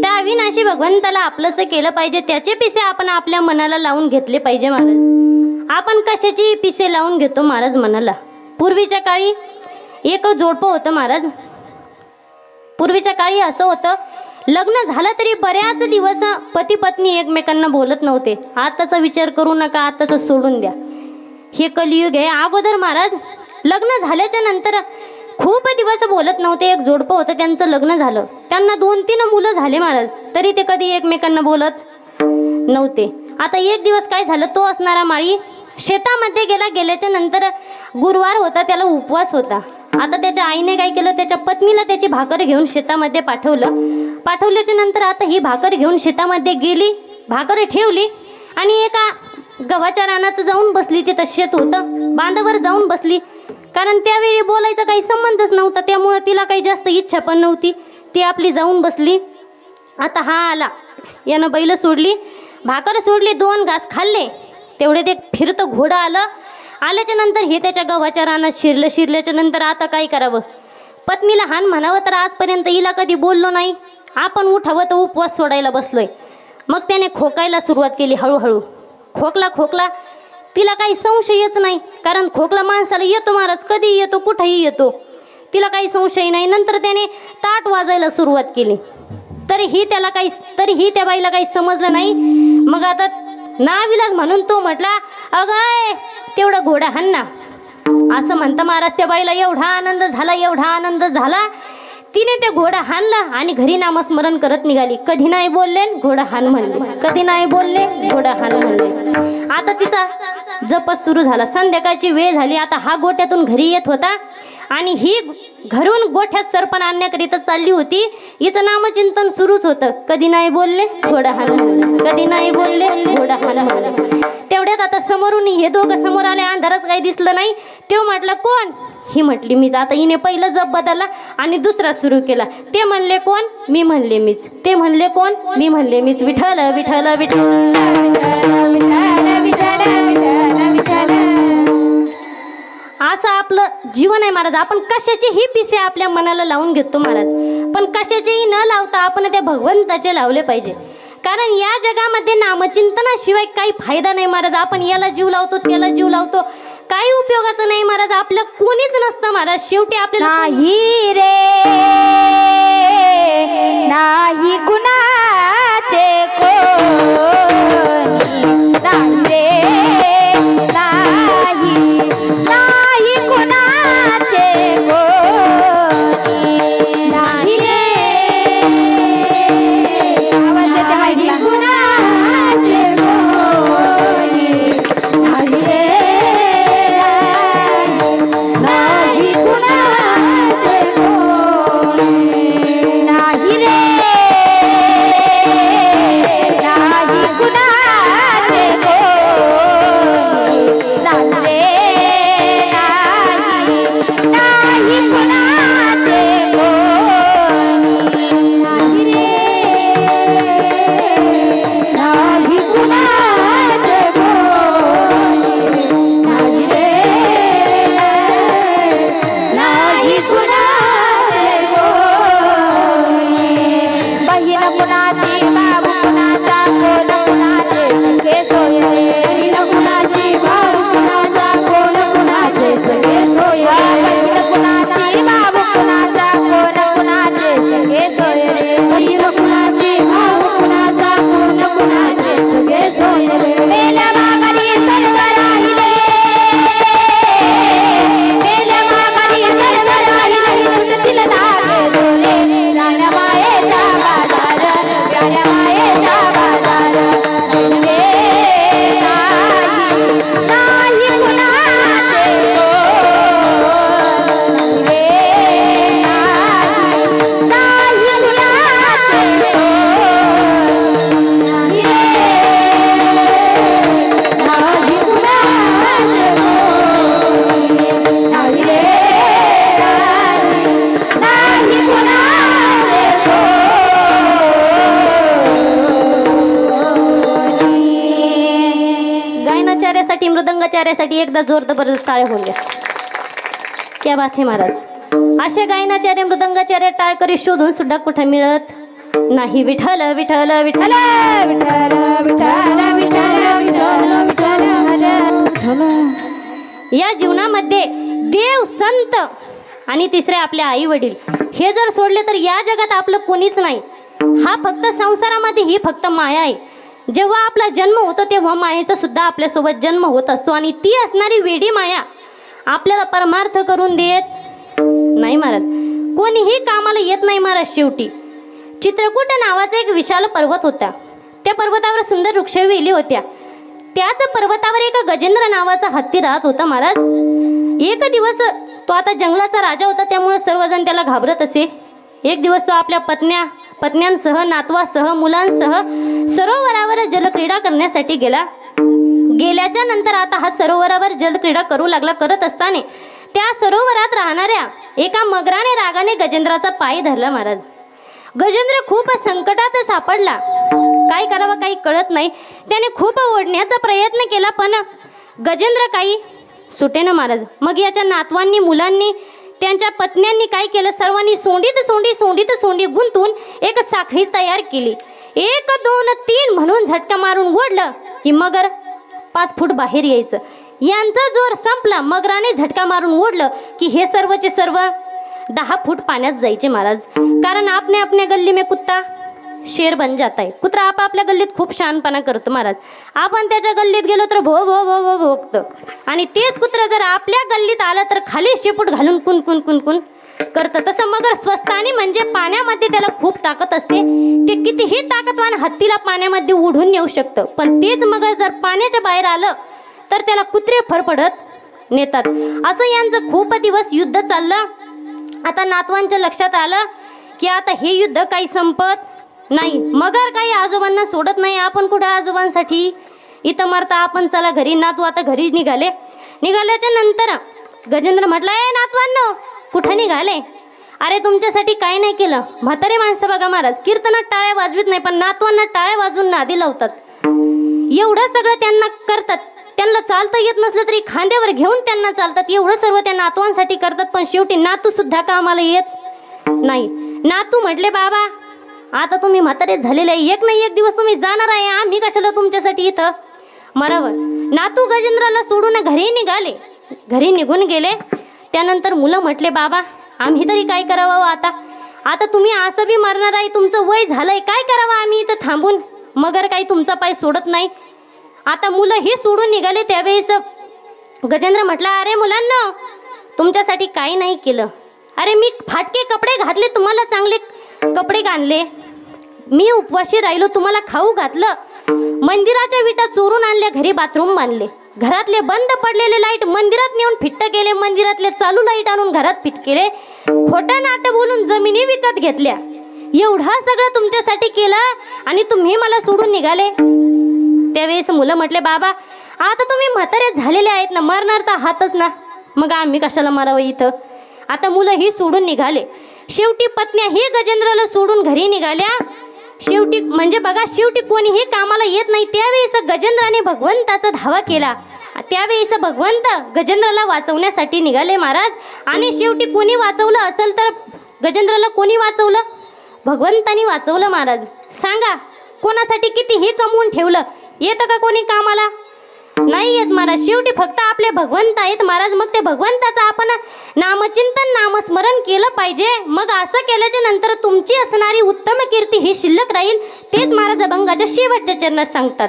S1: त्या अविनाशी भगवंताला आपलंसं केलं पाहिजे. त्याचे पिसे आपण आपल्या मनाला लावून घेतले पाहिजे महाराज. आपण कशाची पिसे लावून घेतो महाराज मनाला? पूर्वीच्या काळी एक जोडपं होतं महाराज. पूर्वीच्या काळी असं होतं, लग्न झालं तरी बऱ्याच दिवस पती पत्नी एकमेकांना बोलत नव्हते. आताचा विचार करू नका, आताचं सोडून द्या, हे कलियुग आहे. अगोदर महाराज लग्न झाल्याच्या नंतर खूप दिवस बोलत नव्हते. एक जोडपं होतं, त्यांचं लग्न झालं, त्यांना 2-3 मुलं झाले महाराज, तरी ते कधी एकमेकांना बोलत नव्हते. आता एक दिवस काय झालं, तो असणारा माळी शेतामध्ये गेल्याच्या नंतर गुरुवार होता, त्याला उपवास होता. आता त्याच्या आईने काय केलं, त्याच्या पत्नीला त्याची भाकर घेऊन शेतामध्ये पाठवल्याच्या नंतर आता ही भाकर घेऊन शेतामध्ये गेली, भाकर ठेवली आणि एका गव्हाच्या रानात जाऊन बसली. तिथं शेत होतं, बांधावर जाऊन बसली. कारण त्यावेळी बोलायचा काही संबंधच नव्हता, त्यामुळे तिला काही जास्त इच्छा पण नव्हती. ती आपली जाऊन बसली. आता हा आला, यानं बैल सोडली, भाकर सोडली, 2 घास खाल्ले. तेवढे ते फिरतं घोडं आल्याच्या नंतर हे त्याच्या गव्हाच्या रानात शिरल्याच्या नंतर आता काय करावं? पत्नीला हान म्हणावं तर आजपर्यंत हिला कधी बोललो नाही. आपण उठावं तर उपवास सोडायला बसलोय. मग त्याने खोकायला सुरुवात केली हळूहळू. खोकला. तिला काही संशयच नाही, कारण खोकला माणसाला येतो महाराज, कधी येतो, कुठेही येतो. तिला काही संशय नाही. नंतर त्याने ताट वाजायला सुरुवात केली. तरीही त्या बाईला काही समजलं नाही. मग आता नाविलाज म्हणून तो म्हटला, अगं तेवढा घोडा हाण ना. असं म्हणता महाराज त्या बाईला एवढा आनंद झाला. तिने ते घोडा हाणला आणि घरी नामस्मरण करत निघाली. कधी नाही बोलले, घोडा हाण म्हणले, कधी नाही बोलले, घोडा हाण म्हणले. आता तिचा जपच सुरू झाला. संध्याकाळची वेळ झाली. आता हा गोठ्यातून घरी येत होता आणि ही घरून गोठ्यात सरपण आणण्याकरिता चालली होती. हिचं नामचिंतन सुरूच होतं. कधी नाही बोलले, घोडा हाण म्हणले, कधी नाही बोलले, घोडा हाण म्हणले. तेवढ्यात आता समोरून हे दोघं समोर आले. अंधारात काही दिसलं नाही. तो म्हटलं, कोण? ही म्हटली, मीच. आता हिने पहिलं जप बदलला आणि दुसरा सुरू केला. ते म्हणले, कोण? मी म्हणले, मीच. ते म्हणले, कोण? मी म्हणले, मीच. विठ्ठल विठ्ठल विठ्ठल. असं आपलं जीवन आहे महाराज. आपण कशाचेही पिसे आपल्या मनाला लावून घेतो महाराज, पण कशाचेही न लावता आपण त्या भगवंताचे लावले पाहिजे. कारण या जगामध्ये नामचिंतनाशिवाय काही फायदा नाही महाराज. आपण याला जीव लावतो, त्याला जीव लावतो, काही उपयोगाचं नाही महाराज. आपलं कोणीच नसतं महाराज. शेवटी आपल्याला
S2: नाही रे, नाही कुणाचे कोणी, नाही रे, नाही कुणाचे कोणी, नाही रे, आवाज येते माहितीला, कुणाचे कोणी,
S1: गायनाचार्यासाठी एकदा जोरदार टाळ्या होऊन द्या. क्या बात आहे महाराज. असे गायनाचार्य मृदंगाचार्य टाळकरी शोधून सुद्धा कुठं मिळत नाही. विठ्ठल विठ्ठल विठ्ठल
S2: विठ्ठल विठ्ठल विठ्ठल विठ्ठल विठ्ठल.
S1: या जीवनामध्ये देव संत आणि तिसरे आपले आई वडील हे जर सोडले तर या जगात आपलं कोणीच नाही. हा फक्त संसारामध्ये ही फक्त माया आहे. जेव्हा आपला जन्म होतो तेव्हा मायेचा सुद्धा आपल्यासोबत जन्म होत असतो आणि ती असणारी वेडी माया आपल्याला परमार्थ करून देत नाही महाराज. कोणीही कामाला येत नाही महाराज. शेवटी चित्रकूट नावाचा एक विशाल पर्वत होता. त्या पर्वतावर सुंदर वृक्षवेली होत्या. त्याच पर्वतावर एक गजेंद्र नावाचा हत्ती राहत होता महाराज. एक दिवस तो आता जंगलाचा राजा होता त्यामुळे सर्वजण त्याला घाबरत असे. एक दिवस तो आपल्या पत्न्यांसह नातवासह मुलांसह सरोवरावर जलक्रीडा करण्यासाठी गेल्याच्या नंतर आता हा सरोवरावर जलक्रीडा करू लागला. करत असताना त्या सरोवरात राहणाऱ्या एका मगराने रागाने गजेंद्राचा पाय धरला महाराज. गजेंद्र खूप संकटात सापडला. काय करावं काही कळत नाही. त्याने खूप ओढण्याचा प्रयत्न केला पण गजेंद्र काही सुटेना महाराज. मग याच्या नातवांनी मुलांनी त्यांच्या पत्न्यांनी काय केलं, सर्वांनी सोंडीत गुंतून एक साखळी तयार केली. 1 2 3 म्हणून झटका मारून ओढलं की मगर 5 फूट बाहेर यायचं. यांचा जोर संपला. मगराने झटका मारून ओढलं की हे सर्वचे सर्व 10 फूट पाण्यात जायचे महाराज. कारण आपने अपने गल्ली में कुत्ता शेर बन जाता है. कुत्रा आपापल्या गल्लीत खूप शहाणपणा करतो महाराज. आपण त्याच्या गल्लीत गेलो तर भो भो भो भो भोगतं आणि तेच कुत्रा जर आपल्या गल्लीत आलं तर खाली शेपूट घालून कुन कुन कुन कुन करतं. तसं मगर स्वस्तानी म्हणजे पाण्यामध्ये त्याला खूप ताकद असते. ते कितीही ताकदवान हत्तीला पाण्यामध्ये उडून नेऊ शकतं. पण तेच मगर जर पाण्याच्या बाहेर आलं तर त्याला कुत्रे फरफडत नेतात. असं यांचं खूप दिवस युद्ध चाललं. आता नातवांच्या लक्षात आलं की आता हे युद्ध काही संपत नाही. मगर काही आजोबांना सोडत नाही. आपण कुठे आजोबांसाठी इथं मरता, आपण चला घरी. नातू आता घरी निघाल्याच्या नंतर गजेंद्र म्हटलं, ए नातवांनो कुठं निघाले? अरे तुमच्यासाठी काय नाही केलं. म्हातारे माणसं बघा महाराज कीर्तनात टाळ्या वाजवित नाही पण नातवांना टाळ्या वाजवून नादी लावतात. एवढं सगळं त्यांना करतात. त्यांना चालता येत नसलं तरी खांद्यावर घेऊन त्यांना चालतात. एवढं सर्व त्या नातवांसाठी करतात. पण शेवटी नातू सुद्धा कामाला येत नाही. नातू म्हटले, बाबा आता तुम्ही म्हातारे झालेले आहे. एक नाही एक दिवस तुम्ही जाणार आहे. आम्ही कशाला तुमच्यासाठी इथं मरावं. नातू गजेंद्राला सोडून घरी निघून गेले. त्यानंतर मुलं म्हटले, बाबा आम्ही तरी काय करावं आता तुम्ही असं बी मरणार आहे. तुमचं वय झालंय. काय करावं आम्ही इथं थांबून. मगर काही तुमचा पाय सोडत नाही. आता मुलं ही सोडून निघाले. त्यावेळेस गजेंद्र म्हटला, अरे मुलांना तुमच्यासाठी काही नाही केलं. अरे मी फाटके कपडे घातले, तुम्हाला चांगले कपडे घातले. मी उपवाशी राहिलो, तुम्हाला खाऊ घातलं. मंदिराच्या विटा चोरून आणल्या, घरी बाथरूम बांधले. घरातले बंद पडलेले लाईट मंदिरात नेऊन फिट्ट केले. मंदिरातले चालू लाईट आणून घरात फिट केले. खोटं नाटं बोलून जमिनी विकत घेतल्या. एवढा सगळं तुमच्यासाठी केलं आणि तुम्ही मला सोडून निघाले. त्यावेळेस मुलं म्हटले, बाबा आता तुम्ही म्हातारे झालेले आहेत ना, मरणार तर आहातच ना, मग आम्ही कशाला मरावं इथं. आता मुलं ही सोडून निघाले. शेवटी पत्न्या ही गजेंद्राला सोडून घरी निघाल्या. शेवटी कोणीही कामाला येत नाही. त्यावेळेस गजेंद्राने भगवंताचा धावा केला. त्यावेळेस भगवंत गजेंद्राला वाचवण्यासाठी निघाले महाराज. आणि शेवटी कोणी वाचवलं असेल तर गजेंद्राला कोणी वाचवलं? भगवंतानी वाचवलं महाराज. सांगा कोणासाठी कितीही कमवून ठेवलं, येतं का कोणी कामाला? नाही येत महाराज. शेवटी फक्त आपले भगवंत आहेत महाराज. मग ते भगवंताचं आपण नामचिंतन नामस्मरण केलं पाहिजे. मग असं केल्याच्या नंतर तुमची असणारी उत्तम कीर्ती ही शिल्लक राहील. तेच महाराज अभंगाच्या शेवटच्या चरणात सांगतात.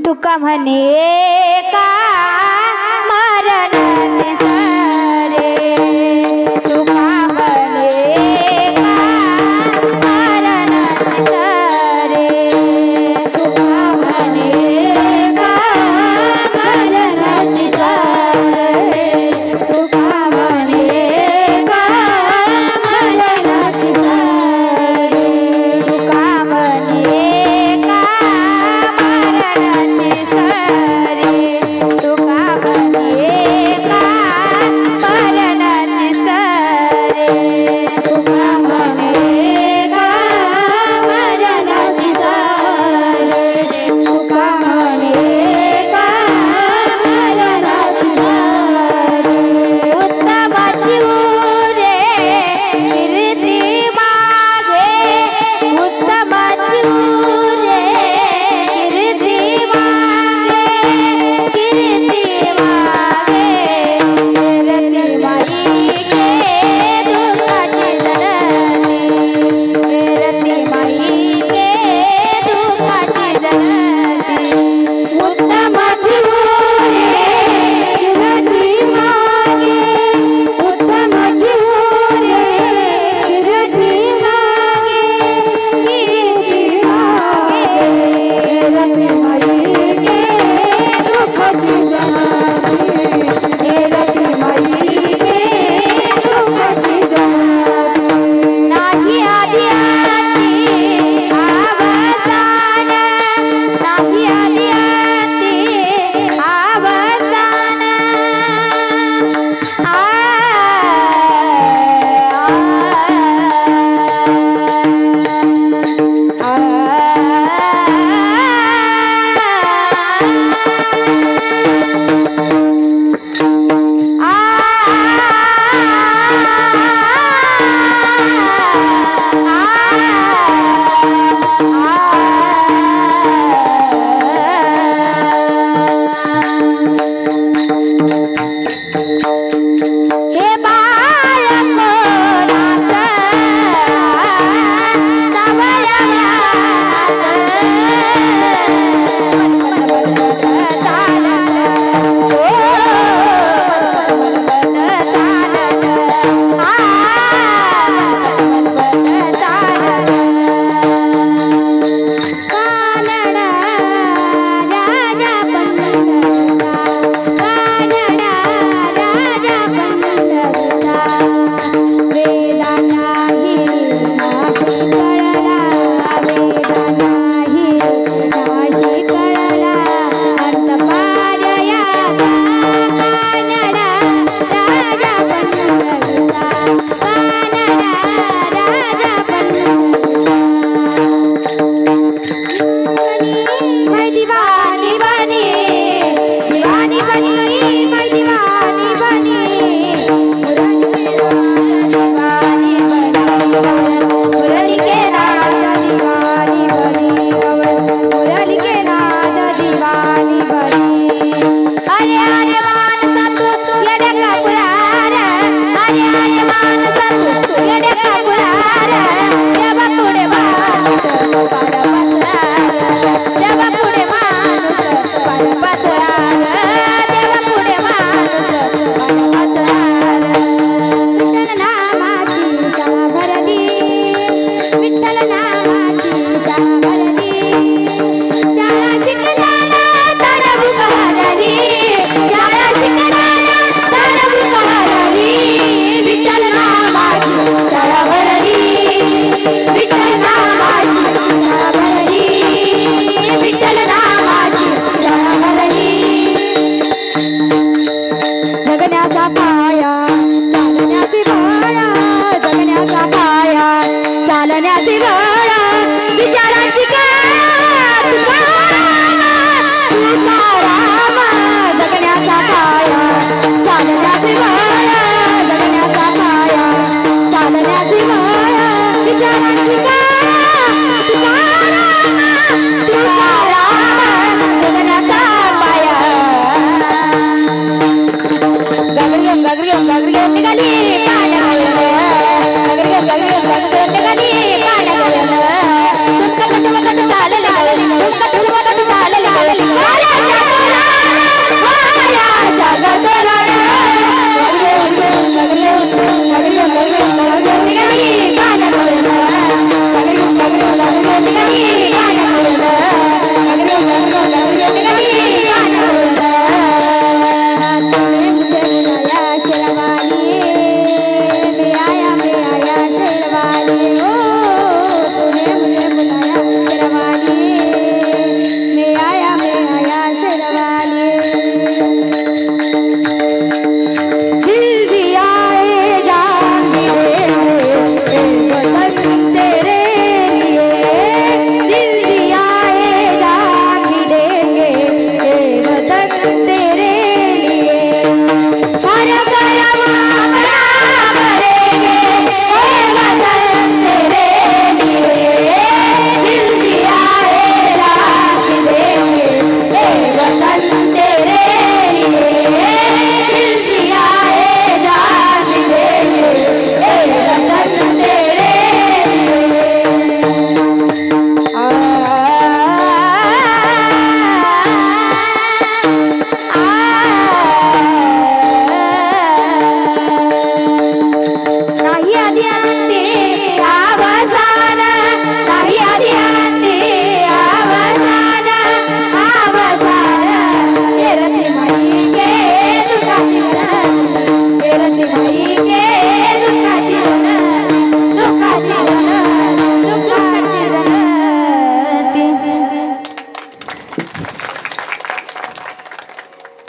S2: तुका म्हणे का मरणाचे सारे, तुका म्हणे का मरणाचे सारे, तुका म्हणे का मरणाचे सारे, तुका म्हणे का मरणाचे सारे, तुका म्हणे का मरणाचे सारे.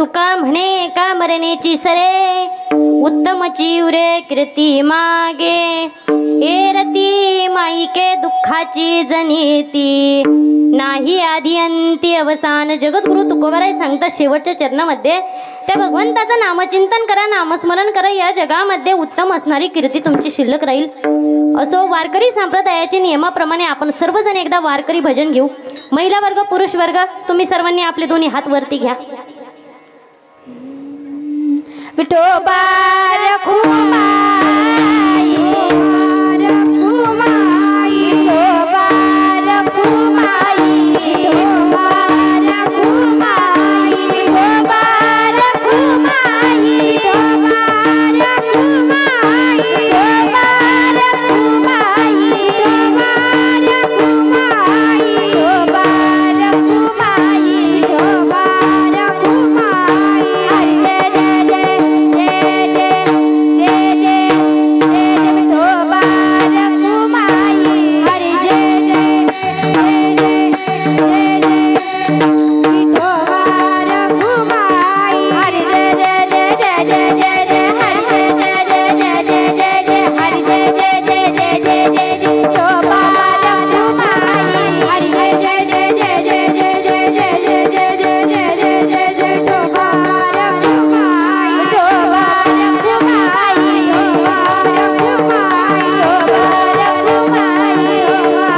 S1: तुका म्हणे का मरणेची सरे उत्तमची उरे कीर्ती मागे एरती माईके दुःखाची जनिती नाही आधी अंती अवसान. जगद्गुरु तुकोबाराय सांगतात शेवटच्या चरणामध्ये त्या भगवंताचं नामचिंतन करा, नामस्मरण करा, या जगामध्ये उत्तम असणारी कीर्ती तुमची शिल्लक राहील. असो वारकरी संप्रदायाच्या नियमाप्रमाणे आपण सर्वजण एकदा वारकरी भजन घेऊ. महिला वर्ग पुरुष वर्ग तुम्ही सर्वांनी आपले दोन्ही हात वरती घ्या.
S2: विठोबा रखुमाई रखुमाई विठोबा रखुमाई विठोबा रखुमाई विठोबा रखुमाई विठोबा रखुमाई विठोबा रखुमाई विठोबा रखुमाई विठोबा रखुमाई विठोबा रखुमाई. हरी जय जय जय जय जय जय विठोबा रखुमाई. हरी जय जय जय जय विठोबा रखुमाई. हरी जय जय जय जय जय जय हरी जय जय जय जय जय हरी जय जय जय जय जय विठोबा रखुमाई. हरी जय जय जय जय जय विठोबा रखुमाई. विठोबा रखुमाई विठोबा रखुमाई विठोबा रखुमाई विठोबा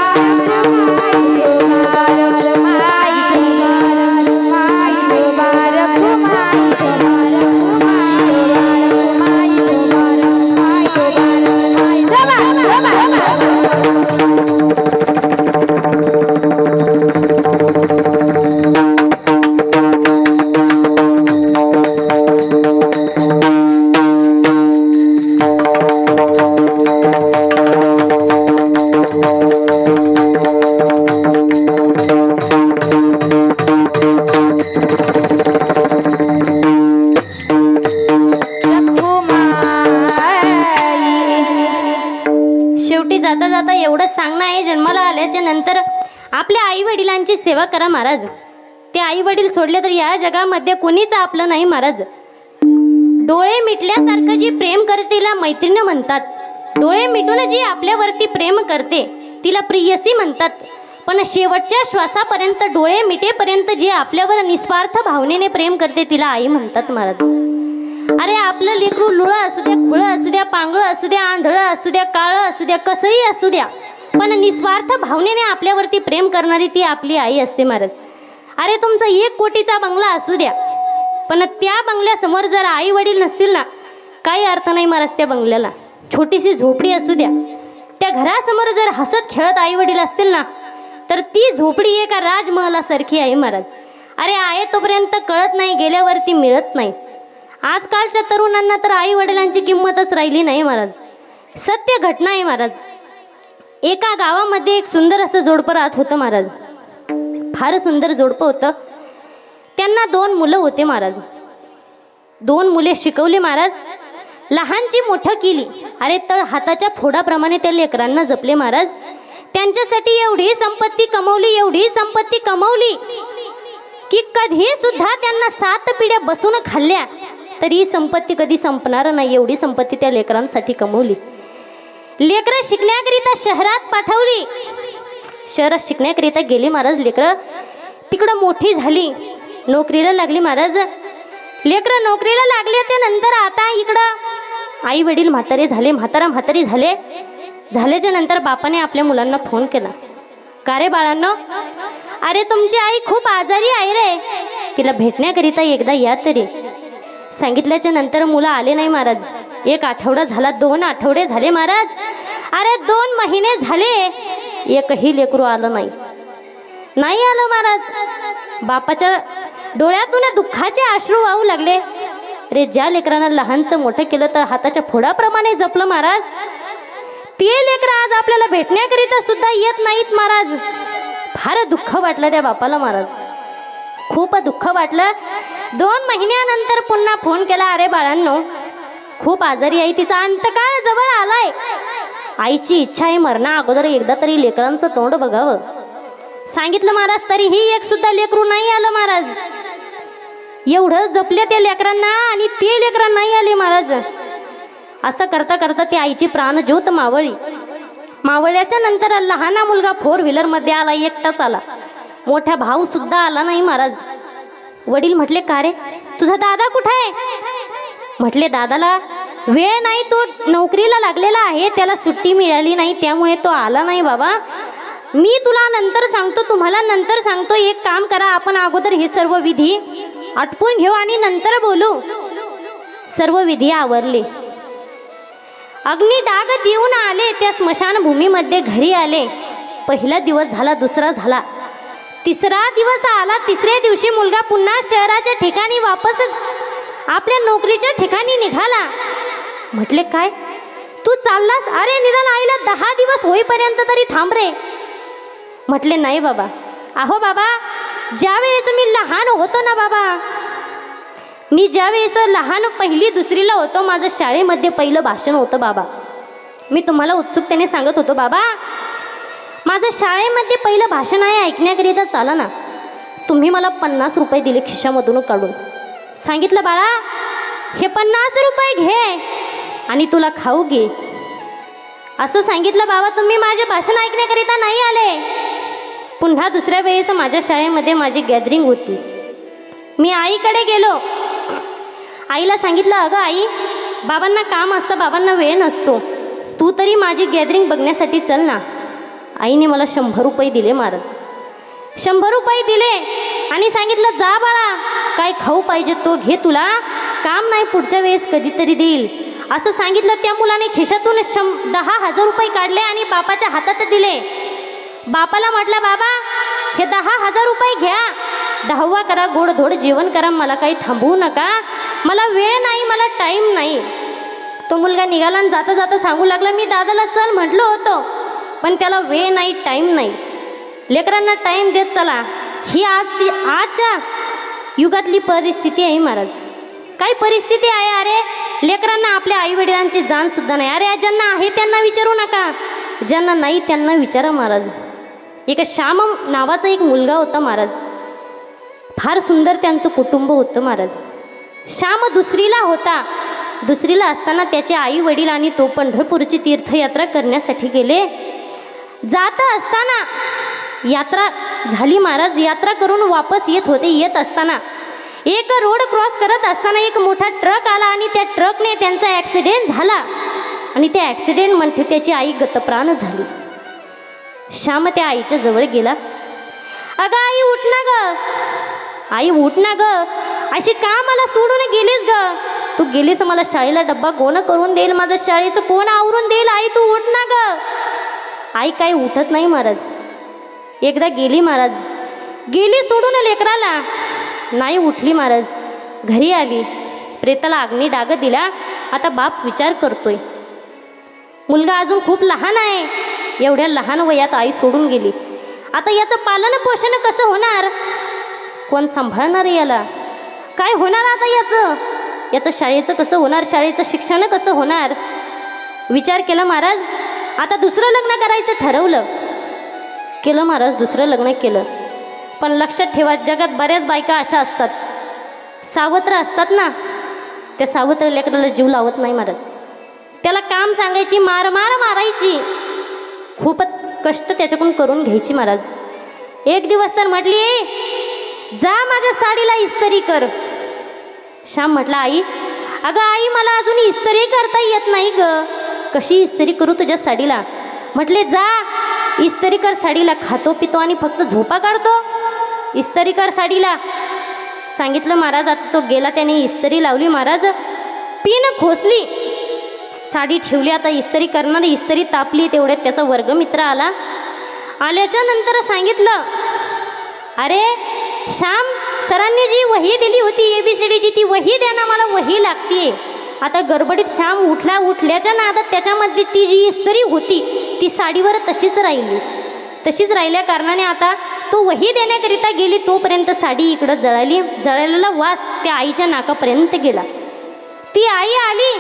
S2: रखुमाई
S1: शेवटी जाता जाता एवढंच सांगणं आहे, जन्माला आल्याच्या नंतर आपल्या आई वडिलांची सेवा करा महाराज. ते आई वडील सोडले तर या जगामध्ये कोणीच आपलं नाही महाराज. डोळे मिटल्यासारखं जी प्रेम करते तिला मैत्रीण म्हणतात. डोळे मिटून जी आपल्यावरती प्रेम करते तिला प्रियसी म्हणतात. पण शेवटच्या श्वासापर्यंत डोळे मिटेपर्यंत जी आपल्यावर निस्वार्थ भावनेने प्रेम करते तिला आई म्हणतात महाराज. अरे आपलं लेकरू लुळं असू द्या, खुळं असू द्या, पांगळं असू द्या, आंधळं असू द्या, काळं असू द्या, कसंही असू द्या, पण निस्वार्थ भावनेने आपल्यावरती प्रेम करणारी ती आपली आई असते महाराज. अरे तुमचा 1 कोटीचा बंगला असू द्या, पण त्या बंगल्यासमोर जर आई वडील नसतील ना, काही अर्थ नाही महाराज त्या बंगल्याला. छोटीशी झोपडी असू द्या, त्या घरासमोर जर हसत खेळत आई वडील असतील ना, तर ती झोपडी एका राजमहालासारखी आहे महाराज. अरे आहे तोपर्यंत कळत नाही, गेल्यावरती मिळत नाही. आजकालच्या तरुणांना तर आई वडिलांची किंमतच राहिली नाही महाराज. सत्य घटना आहे महाराज. एका गावामध्ये एक सुंदर असं जोडपं राहत होतं महाराज. फार सुंदर जोडपं होतं. त्यांना 2 मुलं होते महाराज. 2 मुले शिकवली महाराज, लहानची मोठं केली. अरे तर हाताच्या फोडाप्रमाणे त्या लेकरांना जपले महाराज. त्यांच्यासाठी एवढी संपत्ती कमवली, एवढी संपत्ती कमवली की कधी सुद्धा त्यांना 7 पिढ्या बसून खाल्ल्या तरी संपत्ती कधी संपणार नाही, एवढी संपत्ती त्या लेकरांसाठी कमवली. लेकरं शिकण्याकरिता शहरात पाठवली. शहरात शिकण्याकरिता गेली महाराज लेकरं. तिकडं मोठी झाली, नोकरीला लागली महाराज. लेकरं नोकरीला लागल्याच्या नंतर आता इकडं आई वडील म्हातारे झाले, म्हातारी झाले. झाल्याच्या नंतर बापाने आपल्या मुलांना फोन केला, का रे बाळांनो, अरे तुमची आई खूप आजारी आहे रे, तिला भेटण्याकरिता एकदा या तरी. सांगितल्याच्या नंतर मुलं आले नाही महाराज. 1 आठवडा झाला, 2 आठवडे झाले महाराज. अरे 2 महिने झाले, एकही लेकरू आलं नाही. नाही आलं महाराज. बापाच्या डोळ्यातून दुःखाचे अश्रू वाहू लागले. अरे ज्या लेकरांना लहानचं मोठं केलं तर हाताच्या फोडाप्रमाणे जपलं महाराज, ते लेकरं आज आपल्याला भेटण्याकरिता सुद्धा येत नाहीत महाराज. फार दुःख वाटलं त्या बापाला महाराज, खूप दुःख वाटलं. 2 महिन्यानंतर पुन्हा फोन केला, अरे बाळांनो खूप आजारी आहे, तिचा अंतकाळ जवळ आलाय. आईची इच्छा आहे मरणा अगोदर एकदा तरी लेकरांचं तोंड बघावं. सांगितलं महाराज, तरीही एक सुद्धा लेकरू नाही आलं महाराज. एवढं जपले त्या लेकरांना आणि ते लेकरं नाही आले महाराज. असं करता करता ती आईची प्राणज्योत मावळली. मावळल्याच्या नंतर लहाना मुलगा 4 व्हीलरमध्ये आला, एकटाच आला. मोठा भाऊ सुद्धा आला नाही महाराज. वडील म्हटले, का रे तुझा दादा कुठे आहे? म्हटले, दादाला वेळ नाही, तो नोकरीला लागलेला आहे, त्याला सुट्टी मिळाली नाही, त्यामुळे तो आला नाही बाबा. मी तुला नंतर सांगतो, तुम्हाला नंतर सांगतो. एक काम करा, आपण अगोदर हे सर्व विधी आटपून घेऊ आणि नंतर बोलू. सर्व विधी आवरले. अग्निडाग देऊन आले त्या स्मशानभूमीमध्ये. घरी आले. पहिला दिवस झाला, दुसरा झाला, तिसरा दिवस आला. तिसऱ्या दिवशी मुलगा पुन्हा शहराच्या ठिकाणी वापस आपल्या नोकरीच्या ठिकाणी निघाला. म्हटले, काय तू चाललास? अरे निदान आईला 10 दिवस होईपर्यंत तरी थांब रे. म्हटले, नाही बाबा. अहो बाबा, ज्या वेळेस मी लहान होतो ना बाबा, मी ज्या वेळेस लहान 1ली 2रीला होतो, माझं शाळेमध्ये पहिलं भाषण होतं बाबा. मी तुम्हाला उत्सुकतेने सांगत होतो बाबा, माझं शाळेमध्ये पहिलं भाषण आहे, ऐकण्याकरिता चाला ना. तुम्ही मला 50 रुपये दिले खिशामधून काढून. सांगितलं, बाळा हे 50 रुपये घे आणि तुला खाऊ घे. असं सांगितलं बाबा. तुम्ही माझे भाषण ऐकण्याकरिता नाही आले. पुन्हा दुसऱ्या वेळेस माझ्या शाळेमध्ये माझी गॅदरिंग होती. मी आईकडे गेलो. आईला सांगितलं, अगं आई, बाबांना काम असतं, बाबांना वेळ नसतो, तू तरी माझी गॅदरिंग बघण्यासाठी चल ना. आईने मला 100 रुपये दिले महाराज. 100 रुपये दिले आणि सांगितलं, जा बाळा, काय खाऊ पाहिजे तो घे, तुला काम नाही, पुढच्या वेळेस कधीतरी देईल. असं सांगितलं. त्या मुलाने खिशातून 10,000 रुपये काढले आणि बापाच्या हातात दिले. बापाला म्हटलं, बाबा हे 10,000 रुपये घ्या, 10वा करा, गोडधोड जेवण करा, मला काही थांबवू नका, मला वेळ नाही, मला टाईम नाही. तो मुलगा निघाला आणि जाता जाता सांगू लागला, मी दादाला चल म्हटलं होतं, पण त्याला वेळ नाही, टाईम नाही. लेकरांना टाईम देत चला. ही आजच्या युगातली परिस्थिती आहे महाराज. काय परिस्थिती आहे? अरे लेकरांना आपल्या आईवडिलांची जाण सुद्धा नाही. अरे ज्यांना आहे त्यांना विचारू नका, ज्यांना नाही त्यांना विचारा महाराज. एक श्याम नावाचा एक मुलगा होता महाराज. फार सुंदर त्यांचं कुटुंब होतं महाराज. श्याम 2रीला होता. 2रीला असताना त्याचे आई वडील आणि तो पंढरपूरची तीर्थयात्रा करण्यासाठी गेले. जात असताना यात्रा झाली महाराज. यात्रा करून वापस येत होते. येत असताना एक रोड क्रॉस करत असताना एक मोठा ट्रक आला आणि त्या ट्रकने त्यांचा ॲक्सिडेंट झाला आणि त्या ॲक्सिडेंटमध्ये त्याची आई गतप्राण झाली. श्याम त्या आईच्या जवळ गेला. अगं आई उठ ना ग, आई उठ ना ग, अशी का मला सोडून गेलीस ग? तू गेलीस, मला शाळेला डब्बा कोण करून देईल, माझं शाळेचं कोण आवरून देईल? आई तू उठ ना ग. आई काही उठत नाही महाराज. एकदा गेली महाराज, गेली सोडून लेकराला, नाही उठली महाराज. घरी आली, प्रेताला अग्निडाग दिला. आता बाप विचार करतोय, मुलगा अजून खूप लहान आहे, एवढ्या लहान वयात आई सोडून गेली, आता याचं पालन पोषण कसं होणार? कोण सांभाळणार याला? काय होणार आता याचं शाळेचं कसं होणार? शाळेचं शिक्षण कसं होणार? विचार केला महाराज. आता दुसरं लग्न करायचं ठरवलं. केलं महाराज, दुसरं लग्न केलं. पण लक्षात ठेवा, जगात बऱ्याच बायका अशा असतात, सावत्र असतात ना, त्या सावत्र लेकराला जीव लावत नाही महाराज. त्याला काम सांगायची, मारायची, खूपच कष्ट त्याच्याकडून करून घ्यायची महाराज. एक दिवस तर म्हटली, जा माझ्या साडीला इस्त्री कर. श्याम म्हटला, आई, अगं आई, मला अजून इस्त्री करता येत नाही ग, कशी इस्त्री करू तुझ्या साडीला? म्हटले, जा इस्त्री कर साडीला, खातो पितो आणि फक्त झोपा काढतो, इस्त्री कर साडीला. सांगितलं महाराज. आता तो गेला, त्याने इस्त्री लावली महाराज, पिन खोसली, साडी ठेवली. आता इस्त्री करणार, इस्त्री तापली. तेवढ्यात त्याचा वर्गमित्र आला. आल्याच्या नंतर सांगितलं, अरे श्याम, सरांनी जी वही दिली होती ABCDची, ती वही द्या ना, मला वही लागते. आता गडबडीत श्याम उठला. उठल्याच्या नादात त्याच्यामध्ये ती जी इस्त्री होती ती साडीवर तशीच राहिली. तशीच राहिल्या कारणाने आता तो वही देण्याकरिता गेली, तोपर्यंत साडी इकडं जळाली. जळालेला वास त्या आईच्या नाकापर्यंत गेला. ती आई आली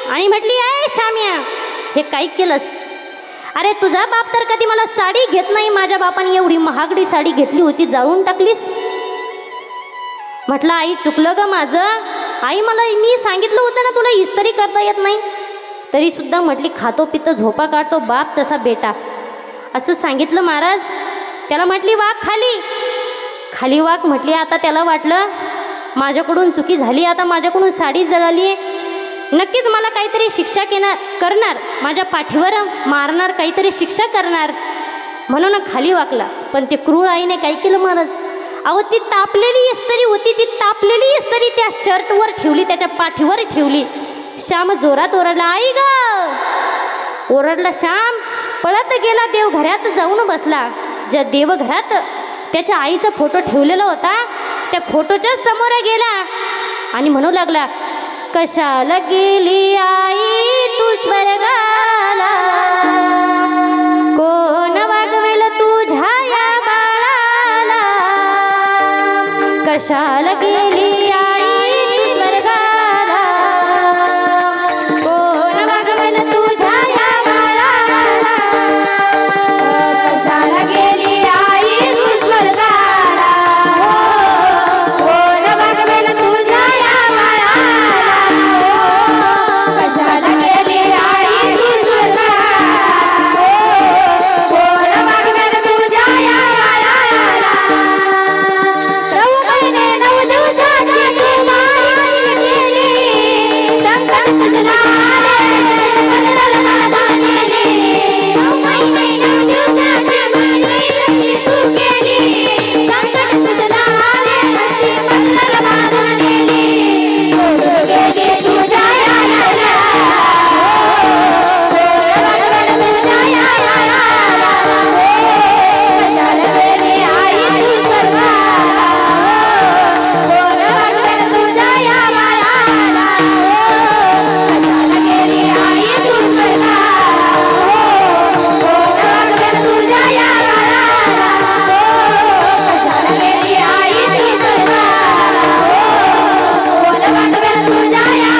S1: आणि म्हटली, अय श्याम्या, हे काय केलंस? अरे तुझा बाप तर कधी मला साडी घेत नाही, माझ्या बापाने एवढी महागडी साडी घेतली होती, जाळून टाकलीस. म्हटलं आई चुकलं ग माझं. आई मी सांगितलं होतं ना तुला इस्त्री करता येत नाही. तरीसुद्धा म्हटली खातो पितो झोपा काढतो बाप तसा बेटा, असं सांगितलं महाराज. त्याला म्हटली वाक खाली खाली वाक म्हटली. आता त्याला वाटलं माझ्याकडून चुकी झाली, आता माझ्याकडून साडी जळाली आहे, नक्कीच मला काहीतरी शिक्षा करणार, माझ्या पाठीवर मारणार, काहीतरी शिक्षा करणार, म्हणून खाली वाकला. पण ते क्रूर आईने काय केलं महाराज, अहो ती तापलेली इस्त्री होती, ती तापलेली इस्त्री त्या शर्टवर ठेवली, त्याच्या पाठीवर ठेवली. श्याम जोरात ओरडला आई ग. ओरडला श्याम, पळत गेला देवघरात जाऊन बसला. ज्या देवघरात त्याच्या आईचा फोटो ठेवलेला होता त्या फोटोच्या समोर गेला आणि म्हणू लागला, कशाला गेली आई तू स्वर्गाला, कोण वागवेल तुझ्या या बाळाला, कशाला गेली आई तू स्वर्गाला, कोण वागवेल तुझ्या या बाळाला,
S2: कशाला गेली आई तू स्वर्गाला, कोण वागवेल तुझ्या या बाळाला, कशाला गेली आई तू स्वर्गाला, कोण वागवेल तुझ्या या बाळाला. 9 महिने 9 दिवसाची तू माई गेली, संकट तुझं आले बदल मला नेली. 9 महिने 9 दिवसाची माई तू गेली, संकट तुझं आले बदल मला नेली. कोण गेली तुझ्या या लाला, कोण वागवेल तुझ्या या लाला, कशाला गेली आई तू स्वर्गाला, कोण वागवेल तुझ्या या बाळाला, कशाला गेली आई तू स्वर्गाला, कोण वागवेल तुझ्या या बाळाला, कशाला गेली आई तू स्वर्गाला, कोण वागवेल तुझ्या या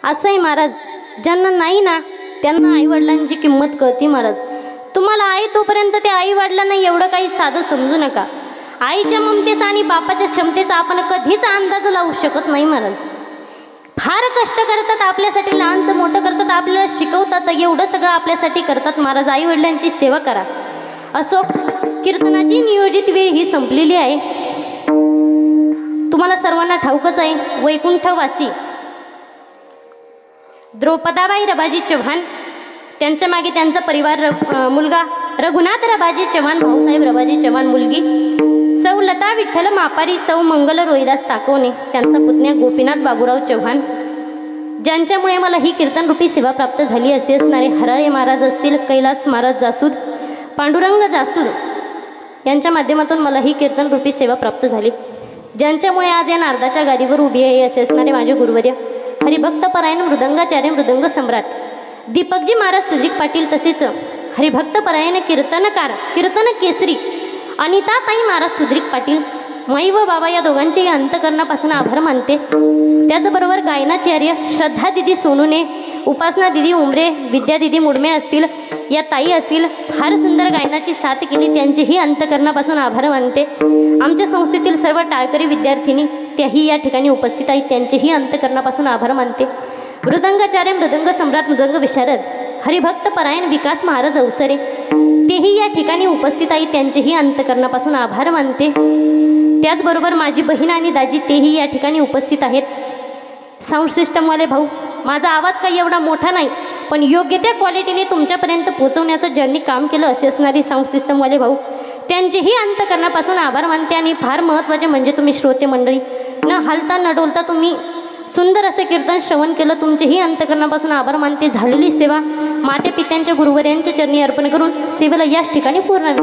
S1: असं आहे महाराज. ज्यांना नाही ना त्यांना आईवडिलांची किंमत कळते महाराज. तुम्हाला आहे तोपर्यंत त्या आईवडिलांना एवढं काही साधं समजू नका. आईच्या ममतेचा आणि बापाच्या क्षमतेचा आपण कधीच अंदाज लावू शकत नाही महाराज. फार कष्ट करतात आपल्यासाठी, लहानचं मोठं करतात, आपल्याला शिकवतात, एवढं सगळं आपल्यासाठी करतात महाराज. आईवडिलांची सेवा करा. असो, कीर्तनाची नियोजित वेळ ही संपलेली आहे. तुम्हाला सर्वांना ठाऊकच आहे, वैकुंठवासी द्रौपदाबाई रबाजी चव्हाण, त्यांच्या मागे त्यांचा परिवार, मुलगा रघुनाथ रबाजी चव्हाण, भाऊसाहेब रबाजी चव्हाण, मुलगी सौ लता विठ्ठल मापारी, सौ मंगल रोहिदास ताकवणे, त्यांचा पुतण्या गोपीनाथ बाबूराव चव्हाण, ज्यांच्यामुळे मला ही कीर्तनरूपी सेवा प्राप्त झाली. असे असणारे हराळे महाराज असतील, कैलास महाराज जासूद, पांडुरंग जासूद यांच्या माध्यमातून मला ही कीर्तनरूपी सेवा प्राप्त झाली. ज्यांच्यामुळे आज या नारदाच्या गादीवर उभी आहे असे असणारे माझे गुरुवर्य हरिभक्तपरायण मृदंगाचार्य मृदंग सम्राट दीपकजी महाराज सुजिक पाटील, तसेच हरिभक्तपरायण कीर्तनकार कीर्तन केसरी अनिताताई महाराज सुद्रिक पाटील, माई व बाबा या दोघांचेही अंतकरणापासून आभार मानते. त्याचबरोबर गायनाचार्य श्रद्धा दिदी सोनूने, उपासना दिदी उमरे, विद्या दिदी मुडमे असतील, या ताई असतील, फार सुंदर गायनाची साथ केली, त्यांचेही अंतकरणापासून आभार मानते. आमच्या संस्थेतील सर्व टाळकरी विद्यार्थिनी त्याही या ठिकाणी उपस्थित आहेत, त्यांचेही अंतकरणापासून आभार मानते. मृदंगाचार्य मृदंग सम्राट मृदंग विशारद हरिभक्त परायण विकास महाराज अवसरे तेही या ठिकाणी उपस्थित आहेत, त्यांचेही अंतकरणापासून आभार मानते. त्याचबरोबर माझी बहीण आणि दाजी तेही या ठिकाणी उपस्थित आहेत. साऊंड सिस्टमवाले भाऊ, माझा आवाज काही एवढा मोठा नाही, पण योग्य त्या क्वालिटीने तुमच्यापर्यंत पोहोचवण्याचं ज्यांनी काम केलं असे असणारे साऊंड सिस्टमवाले भाऊ, त्यांचेही अंतकरणापासून आभार मानते. आणि फार महत्त्वाचे म्हणजे तुम्ही श्रोते मंडळी, न हलता न डोलता तुम्ही सुंदर असे कीर्तन श्रवण केलं, तुमचेही अंतकरणापासून आभार मानते. झालेली सेवा माते पित्यांच्या गुरुवर्यांच्या चरणी अर्पण करून सेवेला याच ठिकाणी पूर्ण